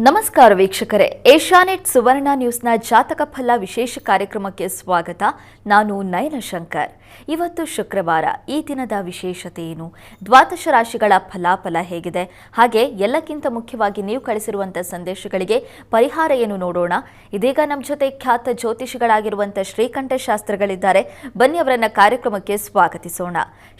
ನಮಸ್ಕಾರ ವೀಕ್ಷಕರೇ, ಏಷ್ಯಾನೆಟ್ ಸುವರ್ಣ ನ್ಯೂಸ್ನ ಜಾತಕ ಫಲ ವಿಶೇಷ ಕಾರ್ಯಕ್ರಮಕ್ಕೆ ಸ್ವಾಗತ. ನಾನು ನಯನ ಶಂಕರ್. ಇವತ್ತು ಶುಕ್ರವಾರ. ಈ ದಿನದ ವಿಶೇಷತೆ ಏನು, ದ್ವಾದಶ ರಾಶಿಗಳ ಫಲಾಫಲ ಹೇಗಿದೆ, ಹಾಗೆ ಎಲ್ಲಕ್ಕಿಂತ ಮುಖ್ಯವಾಗಿ ನೀವು ಕಳಿಸಿರುವಂತಹ ಸಂದೇಶಗಳಿಗೆ ಪರಿಹಾರ ಏನು ನೋಡೋಣ. ಇದೀಗ ನಮ್ಮ ಜೊತೆ ಖ್ಯಾತ ಜ್ಯೋತಿಷಿಗಳಾಗಿರುವಂಥ ಶ್ರೀಕಂಠ ಶಾಸ್ತ್ರಿಗಳಿದ್ದಾರೆ. ಬನ್ನಿ ಅವರನ್ನ ಕಾರ್ಯಕ್ರಮಕ್ಕೆ ಸ್ವಾಗತಿಸೋಣ.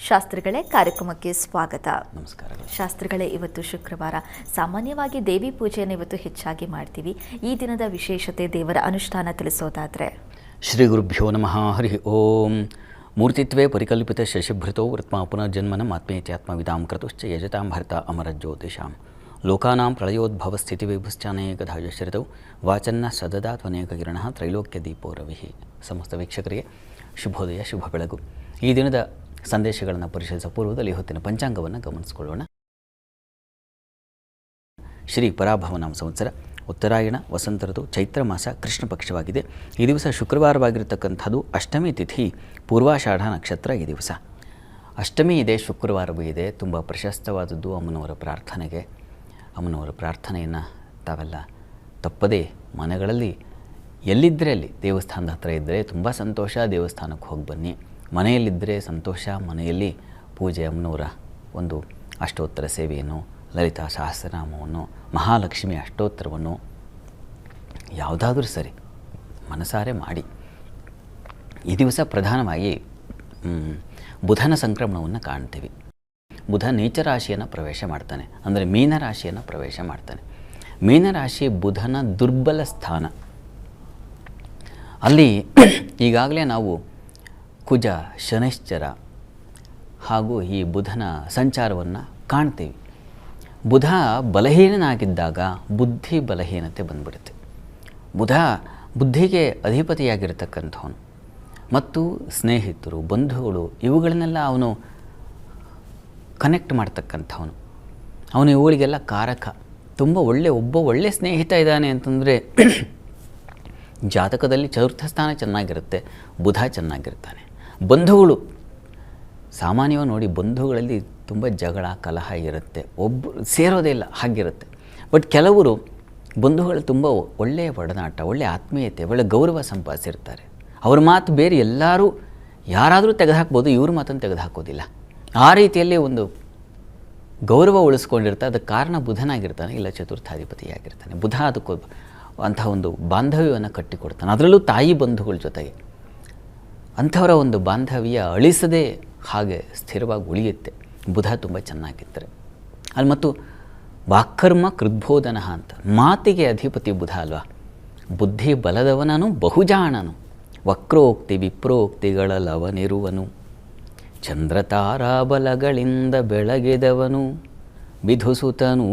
ಶಾಸ್ತ್ರಿಗಳೇ, ಕಾರ್ಯಕ್ರಮಕ್ಕೆ ಸ್ವಾಗತ. ನಮಸ್ಕಾರ ಶಾಸ್ತ್ರಿಗಳೇ, ಇವತ್ತು ಶುಕ್ರವಾರ. ಸಾಮಾನ್ಯವಾಗಿ ದೇವಿ ಪೂಜೆಯನ್ನು ಇವತ್ತು ಹೆಚ್ಚಾಗಿ ಮಾಡ್ತೀವಿ. ಈ ದಿನದ ವಿಶೇಷತೆ, ದೇವರ ಅನುಷ್ಠಾನ ತಿಳಿಸೋದಾದ್ರೆ? ಶ್ರೀ ಗುರುಭ್ಯೋ ನಮಃ. ಹರಿ ಓಂ. ಮೂರ್ತಿತ್ವೇ ಪರಿಕಲ್ಪಿತ ಶಶಿಭೃತೋ ವೃತ್ಮ ಪುನರ್ಜನ್ಮನ ಆತ್ಮೇತ್ಯಾತ್ಮವಿದಾಂ ಕ್ರತುಶ್ಚ ಯಜತಾಂ ಭರ್ತ ಅಮರಜ್ಯೋತಿಷಾಂ ಲೋಕಾನಾಂ ಪ್ರಳಯೋದ್ಭವ ಸ್ಥಿತಿವಿಭುಶ್ಚಾನೇಕಧಾ ಯಶ್ರಿತೌ ವಾಚನ್ನ ಸದದಾತ್ವನೇಕ ಕಿರಣಃ ತ್ರೈಲೋಕ್ಯ ದೀಪೋ ರವಿಃ. ಸಮಸ್ತ ವೀಕ್ಷಕರಿಗೆ ಶುಭೋದಯ, ಶುಭ ಬೆಳಗು. ಈ ದಿನದ ಸಂದೇಶಗಳನ್ನು ಪರಿಶೀಲಿಸುವ ಪೂರ್ವದಲ್ಲಿ ಹೊತ್ತಿನ ಪಂಚಾಂಗವನ್ನು ಗಮನಿಸಿಕೊಳ್ಳೋಣ. ಶ್ರೀ ಪರಾಭವನಾಮ ಸಂವತ್ಸರ, ಉತ್ತರಾಯಣ, ವಸಂತ ಋತು, ಚೈತ್ರ ಮಾಸ, ಕೃಷ್ಣ ಪಕ್ಷವಾಗಿದೆ. ಈ ದಿವಸ ಶುಕ್ರವಾರವಾಗಿರತಕ್ಕಂಥದ್ದು. ಅಷ್ಟಮಿ ತಿಥಿ, ಪೂರ್ವಾಷಾಢ ನಕ್ಷತ್ರ. ಈ ದಿವಸ ಅಷ್ಟಮಿ ಇದೆ, ಶುಕ್ರವಾರವೂ ಇದೆ. ತುಂಬ ಪ್ರಶಸ್ತವಾದದ್ದು ಅಮ್ಮನವರ ಪ್ರಾರ್ಥನೆಗೆ. ಅಮ್ಮನವರ ಪ್ರಾರ್ಥನೆಯನ್ನು ತಾವೆಲ್ಲ ತಪ್ಪದೇ ಮನೆಗಳಲ್ಲಿ ಎಲ್ಲಿದ್ದರೆ ಅಲ್ಲಿ, ದೇವಸ್ಥಾನದ ಹತ್ತಿರ ಇದ್ದರೆ ತುಂಬ ಸಂತೋಷ, ದೇವಸ್ಥಾನಕ್ಕೆ ಹೋಗಿ ಬನ್ನಿ. ಮನೆಯಲ್ಲಿದ್ದರೆ ಸಂತೋಷ, ಮನೆಯಲ್ಲಿ ಪೂಜೆ, ಅಮ್ಮನವರ ಒಂದು ಅಷ್ಟೋತ್ತರ ಸೇವೆಯನ್ನು, ಲಲಿತಾ ಸಹಸ್ರನಾಮವನ್ನು, ಮಹಾಲಕ್ಷ್ಮಿ ಅಷ್ಟೋತ್ತರವನ್ನು ಯಾವುದಾದ್ರೂ ಸರಿ ಮನಸಾರೆ ಮಾಡಿ. ಈ ದಿವಸ ಪ್ರಧಾನವಾಗಿ ಬುಧನ ಸಂಕ್ರಮಣವನ್ನು ಕಾಣ್ತೀವಿ. ಬುಧ ನೀಚ ರಾಶಿಯನ್ನು ಪ್ರವೇಶ ಮಾಡ್ತಾನೆ, ಅಂದರೆ ಮೀನರಾಶಿಯನ್ನು ಪ್ರವೇಶ ಮಾಡ್ತಾನೆ. ಮೀನರಾಶಿ ಬುಧನ ದುರ್ಬಲ ಸ್ಥಾನ. ಅಲ್ಲಿ ಈಗಾಗಲೇ ನಾವು ಕುಜ, ಶನೈಶ್ಚರ ಹಾಗೂ ಈ ಬುಧನ ಸಂಚಾರವನ್ನು ಕಾಣ್ತೀವಿ. ಬುಧ ಬಲಹೀನನಾಗಿದ್ದಾಗ ಬುದ್ಧಿ ಬಲಹೀನತೆ ಬಂದ್ಬಿಡುತ್ತೆ. ಬುಧ ಬುದ್ಧಿಗೆ ಅಧಿಪತಿಯಾಗಿರ್ತಕ್ಕಂಥವನು ಮತ್ತು ಸ್ನೇಹಿತರು, ಬಂಧುಗಳು ಇವುಗಳನ್ನೆಲ್ಲ ಅವನು ಕನೆಕ್ಟ್ ಮಾಡ್ತಕ್ಕಂಥವನು. ಅವನು ಇವುಗಳಿಗೆಲ್ಲ ಕಾರಕ. ತುಂಬ ಒಬ್ಬ ಒಳ್ಳೆಯ ಸ್ನೇಹಿತ ಇದ್ದಾನೆ ಅಂತಂದರೆ ಜಾತಕದಲ್ಲಿ ಚತುರ್ಥ ಸ್ಥಾನ ಚೆನ್ನಾಗಿರುತ್ತೆ, ಬುಧ ಚೆನ್ನಾಗಿರ್ತಾನೆ. ಬಂಧುಗಳು ಸಾಮಾನ್ಯವಾಗಿ ನೋಡಿ, ಬಂಧುಗಳಲ್ಲಿ ತುಂಬ ಜಗಳ ಕಲಹ ಇರುತ್ತೆ, ಒಬ್ಬರು ಸೇರೋದೇ ಇಲ್ಲ, ಹಾಗಿರುತ್ತೆ. ಬಟ್ ಕೆಲವರು ಬಂಧುಗಳು ತುಂಬ ಒಳ್ಳೆಯ ಒಡನಾಟ, ಒಳ್ಳೆಯ ಆತ್ಮೀಯತೆ, ಒಳ್ಳೆಯ ಗೌರವ ಸಂಪಾದಿಸಿರ್ತಾರೆ. ಅವ್ರ ಮಾತು ಬೇರೆ ಎಲ್ಲರೂ ಯಾರಾದರೂ ತೆಗೆದುಹಾಕ್ಬೋದು, ಇವ್ರ ಮಾತನ್ನು ತೆಗೆದುಹಾಕೋದಿಲ್ಲ. ಆ ರೀತಿಯಲ್ಲಿ ಒಂದು ಗೌರವ ಉಳಿಸ್ಕೊಂಡಿರ್ತಾರೆ. ಅದಕ್ಕೆ ಕಾರಣ ಬುಧನಾಗಿರ್ತಾನೆ, ಇಲ್ಲ ಚತುರ್ಥಾಧಿಪತಿಯಾಗಿರ್ತಾನೆ. ಬುಧ ಅದಕ್ಕೂ ಅಂಥ ಒಂದು ಬಾಂಧವ್ಯವನ್ನು ಕಟ್ಟಿಕೊಡ್ತಾನೆ, ಅದರಲ್ಲೂ ತಾಯಿ ಬಂಧುಗಳ ಜೊತೆಗೆ. ಅಂಥವರ ಒಂದು ಬಾಂಧವ್ಯ ಅಳಿಸದೆ ಹಾಗೆ ಸ್ಥಿರವಾಗಿ ಉಳಿಯುತ್ತೆ ಬುಧ ತುಂಬ ಚೆನ್ನಾಗಿದ್ದರೆ. ಅಲ್ಲಿ ಮತ್ತು ವಾಕ್ಕರ್ಮ ಕೃದ್ಬೋಧನ ಅಂತ, ಮಾತಿಗೆ ಅಧಿಪತಿ ಬುಧ ಅಲ್ವಾ. ಬುದ್ಧಿ ಬಲದವನನು ಬಹುಜಾಣನು, ವಕ್ರೋಕ್ತಿ ವಿಪ್ರೋಕ್ತಿಗಳಲ್ಲವನಿರುವನು, ಚಂದ್ರತಾರಾಬಲಗಳಿಂದ ಬೆಳಗಿದವನು, ವಿಧುಸುತನು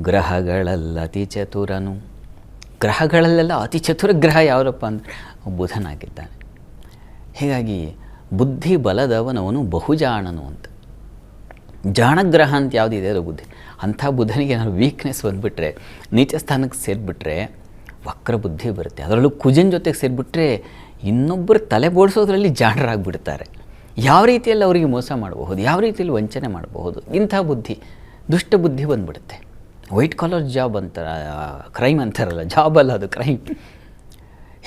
ಗ್ರಹಗಳಲ್ಲ ಅತಿ ಚತುರನು. ಗ್ರಹಗಳಲ್ಲೆಲ್ಲ ಅತಿ ಚತುರ ಗ್ರಹ ಯಾವರಪ್ಪ ಅಂದರೆ ಬುಧನಾಗಿದ್ದಾನೆ. ಹೀಗಾಗಿ ಬುದ್ಧಿ ಬಲದವನವನು ಬಹುಜಾಣನು ಅಂತ. ಜಾಣಗ್ರಹ ಅಂತ ಯಾವುದಿದೆ ಅದು ಬುದ್ಧಿ. ಅಂಥ ಬುಧನಿಗೆ ಏನಾದ್ರು ವೀಕ್ನೆಸ್ ಬಂದುಬಿಟ್ರೆ, ನೀಚ ಸ್ಥಾನಕ್ಕೆ ಸೇರಿಬಿಟ್ರೆ ವಕ್ರ ಬುದ್ಧಿ ಬರುತ್ತೆ. ಅದರಲ್ಲೂ ಕುಜನ ಜೊತೆಗೆ ಸೇರಿಬಿಟ್ರೆ ಇನ್ನೊಬ್ಬರು ತಲೆ ಬೋಡಿಸೋದ್ರಲ್ಲಿ ಜಾಣರಾಗಿಬಿಡ್ತಾರೆ. ಯಾವ ರೀತಿಯಲ್ಲಿ ಅವರಿಗೆ ಮೋಸ ಮಾಡಬಹುದು, ಯಾವ ರೀತಿಯಲ್ಲಿ ವಂಚನೆ ಮಾಡಬಹುದು, ಇಂಥ ಬುದ್ಧಿ, ದುಷ್ಟ ಬುದ್ಧಿ ಬಂದುಬಿಡುತ್ತೆ. ವೈಟ್ ಕಾಲರ್ ಜಾಬ್ ಅಂತಾರೆ, ಕ್ರೈಮ್ ಅಂತಾರಲ್ಲ, ಜಾಬ್ ಅಲ್ಲ ಅದು, ಕ್ರೈಮ್.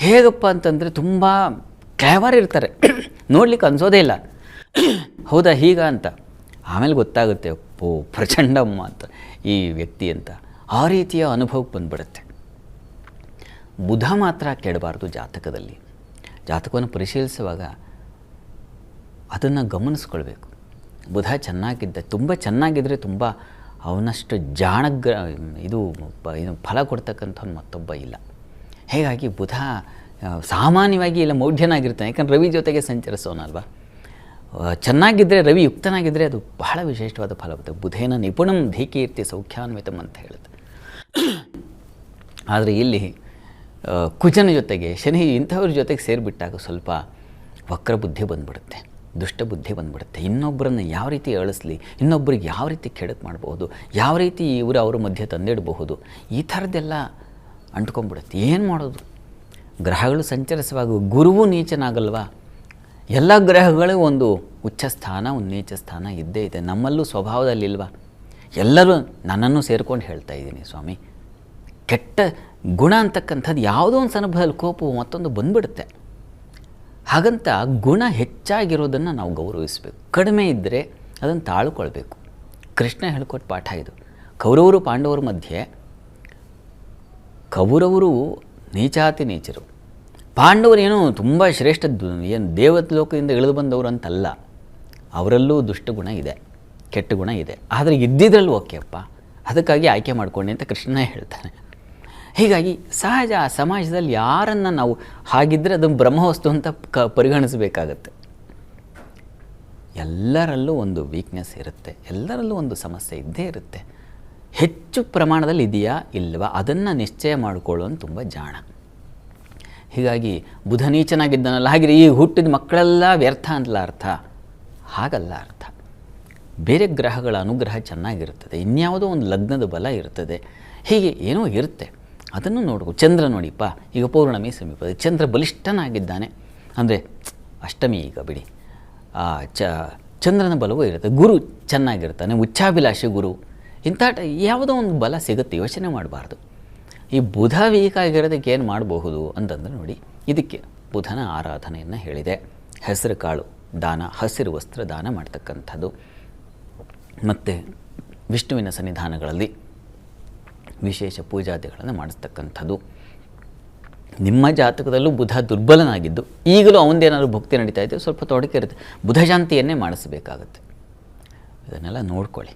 ಹೇಗಪ್ಪ ಅಂತಂದರೆ ತುಂಬ ಕ್ಲೇವರ್ ಇರ್ತಾರೆ, ನೋಡ್ಲಿಕ್ಕೆ ಅನ್ಸೋದೇ ಇಲ್ಲ, ಹೌದಾ ಹೀಗ ಅಂತ. ಆಮೇಲೆ ಗೊತ್ತಾಗುತ್ತೆ, ಪ್ರಚಂಡಮ್ಮ ಅಂತ ಈ ವ್ಯಕ್ತಿ ಅಂತ. ಆ ರೀತಿಯ ಅನುಭವಕ್ಕೆ ಬಂದುಬಿಡುತ್ತೆ. ಬುಧ ಮಾತ್ರ ಕೆಡಬಾರ್ದು ಜಾತಕದಲ್ಲಿ. ಜಾತಕವನ್ನು ಪರಿಶೀಲಿಸುವಾಗ ಅದನ್ನು ಗಮನಿಸ್ಕೊಳ್ಬೇಕು. ಬುಧ ಚೆನ್ನಾಗಿದ್ದ, ತುಂಬ ಚೆನ್ನಾಗಿದ್ದರೆ ತುಂಬ ಅವನಷ್ಟು ಇದು ಫಲ ಕೊಡ್ತಕ್ಕಂಥವ್ನು ಮತ್ತೊಬ್ಬ ಇಲ್ಲ. ಹೀಗಾಗಿ ಬುಧ ಸಾಮಾನ್ಯವಾಗಿ ಇಲ್ಲ ಮೌಢ್ಯನಾಗಿರ್ತಾನೆ, ಯಾಕಂದ್ರೆ ರವಿ ಜೊತೆಗೆ ಸಂಚರಿಸೋನಲ್ವ. ಚೆನ್ನಾಗಿದ್ದರೆ, ರವಿ ಯುಕ್ತನಾಗಿದ್ದರೆ ಅದು ಬಹಳ ವಿಶೇಷವಾದ ಫಲ ಬರುತ್ತೆ. ಬುಧೇನ ನಿಪುಣಂ ಧೀಕೀರ್ತಿ ಸೌಖ್ಯಾನ್ವಿತಂ ಅಂತ ಹೇಳುತ್ತೆ. ಆದರೆ ಇಲ್ಲಿ ಕುಜನ ಜೊತೆಗೆ ಶನಿ ಇಂಥವ್ರ ಜೊತೆಗೆ ಸೇರಿಬಿಟ್ಟಾಗ ಸ್ವಲ್ಪ ವಕ್ರ ಬುದ್ಧಿ ಬಂದುಬಿಡುತ್ತೆ, ದುಷ್ಟ ಬುದ್ಧಿ ಬಂದುಬಿಡುತ್ತೆ. ಇನ್ನೊಬ್ಬರನ್ನು ಯಾವ ರೀತಿ ಅಳಿಸ್ಲಿ, ಇನ್ನೊಬ್ಬರಿಗೆ ಯಾವ ರೀತಿ ಕೆಡಕು ಮಾಡಬಹುದು, ಯಾವ ರೀತಿ ಅವ್ರ ಮಧ್ಯೆ ತಂದಿಡಬಹುದು, ಈ ಥರದ್ದೆಲ್ಲ ಅಂಟ್ಕೊಂಡ್ಬಿಡುತ್ತೆ. ಏನು ಮಾಡೋದು? ಗ್ರಹಗಳು ಸಂಚರಿಸುವಾಗ ಗುರುವು ನೀಚನಾಗಲ್ವಾ. ಎಲ್ಲ ಗ್ರಹಗಳು ಒಂದು ಉಚ್ಚ ಸ್ಥಾನ, ಒಂದು ನೀಚ ಸ್ಥಾನ ಇದ್ದೇ ಇದೆ. ನಮ್ಮಲ್ಲೂ ಸ್ವಭಾವದಲ್ಲಿಲ್ವಾ. ಎಲ್ಲರೂ ನನ್ನನ್ನು ಸೇರ್ಕೊಂಡು ಹೇಳ್ತಾ ಇದ್ದೀನಿ ಸ್ವಾಮಿ. ಕೆಟ್ಟ ಗುಣ ಅಂತಕ್ಕಂಥದ್ದು ಯಾವುದೋ ಒಂದು ಸಂದರ್ಭದಲ್ಲಿ ಕೋಪವು ಮತ್ತೊಂದು ಬಂದ್ಬಿಡುತ್ತೆ. ಹಾಗಂತ ಗುಣ ಹೆಚ್ಚಾಗಿರೋದನ್ನು ನಾವು ಗೌರವಿಸಬೇಕು, ಕಡಿಮೆ ಇದ್ದರೆ ಅದನ್ನು ತಾಳ್ಕೊಳ್ಬೇಕು. ಕೃಷ್ಣ ಹೇಳ್ಕೊಟ್ಟು ಪಾಠ ಇದು. ಕೌರವರು ಪಾಂಡವರ ಮಧ್ಯೆ ಕೌರವರು ನೀಚಾತಿ ನೀಚರು, ಪಾಂಡವರು ಏನೋ ತುಂಬ ಶ್ರೇಷ್ಠ, ಏನು ದೇವಲೋಕದಿಂದ ಇಳಿದು ಬಂದವರು ಅಂತಲ್ಲ. ಅವರಲ್ಲೂ ದುಷ್ಟಗುಣ ಇದೆ, ಕೆಟ್ಟ ಗುಣ ಇದೆ. ಆದರೆ ಇದ್ದಿದ್ರಲ್ಲೂ ಓಕೆಪ್ಪ, ಅದಕ್ಕಾಗಿ ಆಯ್ಕೆ ಮಾಡಿಕೊಂಡೆ ಅಂತ ಕೃಷ್ಣನೇ ಹೇಳ್ತಾನೆ. ಹೀಗಾಗಿ ಸಹಜ ಸಮಾಜದಲ್ಲಿ ಯಾರನ್ನು ನಾವು ಹಾಗಿದ್ದರೆ ಅದು ಬ್ರಹ್ಮವಸ್ತು ಅಂತ ಪರಿಗಣಿಸಬೇಕಾಗತ್ತೆ. ಎಲ್ಲರಲ್ಲೂ ಒಂದು ವೀಕ್ನೆಸ್ ಇರುತ್ತೆ, ಎಲ್ಲರಲ್ಲೂ ಒಂದು ಸಮಸ್ಯೆ ಇದ್ದೇ ಇರುತ್ತೆ. ಹೆಚ್ಚು ಪ್ರಮಾಣದಲ್ಲಿ ಇದೆಯಾ ಇಲ್ವಾ ಅದನ್ನು ನಿಶ್ಚಯ ಮಾಡಿಕೊಳ್ಳೋನು ತುಂಬ ಜಾಣ. ಹೀಗಾಗಿ ಬುಧ ನೀಚನಾಗಿದ್ದಾನಲ್ಲ, ಹಾಗೆ ಈ ಹುಟ್ಟಿದ ಮಕ್ಕಳೆಲ್ಲ ವ್ಯರ್ಥ ಅಂತಲ್ಲ ಅರ್ಥ, ಹಾಗಲ್ಲ ಅರ್ಥ. ಬೇರೆ ಗ್ರಹಗಳ ಅನುಗ್ರಹ ಚೆನ್ನಾಗಿರ್ತದೆ, ಇನ್ಯಾವುದೋ ಒಂದು ಲಗ್ನದ ಬಲ ಇರ್ತದೆ, ಹೀಗೆ ಏನೋ ಇರುತ್ತೆ. ಅದನ್ನು ನೋಡ್ಕೊ. ಚಂದ್ರ ನೋಡಿಪ್ಪ, ಈಗ ಪೌರ್ಣಮಿ ಸಮೀಪ, ಚಂದ್ರ ಬಲಿಷ್ಠನಾಗಿದ್ದಾನೆ ಅಂದರೆ ಅಷ್ಟಮಿ ಈಗ ಬಿಡಿ, ಚಂದ್ರನ ಬಲವೂ ಇರುತ್ತೆ. ಗುರು ಚೆನ್ನಾಗಿರ್ತಾನೆ, ಉಚ್ಚಾಭಿಲಾಷಿ ಗುರು, ಇಂಥ ಯಾವುದೋ ಒಂದು ಬಲ ಸಿಗುತ್ತೆ, ಯೋಚನೆ ಮಾಡಬಾರ್ದು. ಈ ಬುಧ ವೀಕ್ ಆಗಿರೋದಕ್ಕೆ ಏನು ಮಾಡಬಹುದು ಅಂತಂದರೆ ನೋಡಿ, ಇದಕ್ಕೆ ಬುಧನ ಆರಾಧನೆಯನ್ನು ಹೇಳಿದೆ. ಹೆಸರು ಕಾಳು ದಾನ, ಹಸಿರು ವಸ್ತ್ರ ದಾನ ಮಾಡ್ತಕ್ಕಂಥದ್ದು, ಮತ್ತು ವಿಷ್ಣುವಿನ ಸನ್ನಿಧಾನಗಳಲ್ಲಿ ವಿಶೇಷ ಪೂಜಾದಿಗಳನ್ನು ಮಾಡಿಸ್ತಕ್ಕಂಥದ್ದು. ನಿಮ್ಮ ಜಾತಕದಲ್ಲೂ ಬುಧ ದುರ್ಬಲನಾಗಿದ್ದು ಈಗಲೂ ಅವನದೇನಾದ್ರು ಭಕ್ತಿ ನಡೀತಾ ಇದೆ, ಸ್ವಲ್ಪ ತೊಡಕೆ ಇರುತ್ತೆ, ಬುಧ ಶಾಂತಿಯನ್ನೇ ಮಾಡಿಸಬೇಕಾಗತ್ತೆ. ಇದನ್ನೆಲ್ಲ ನೋಡ್ಕೊಳ್ಳಿ.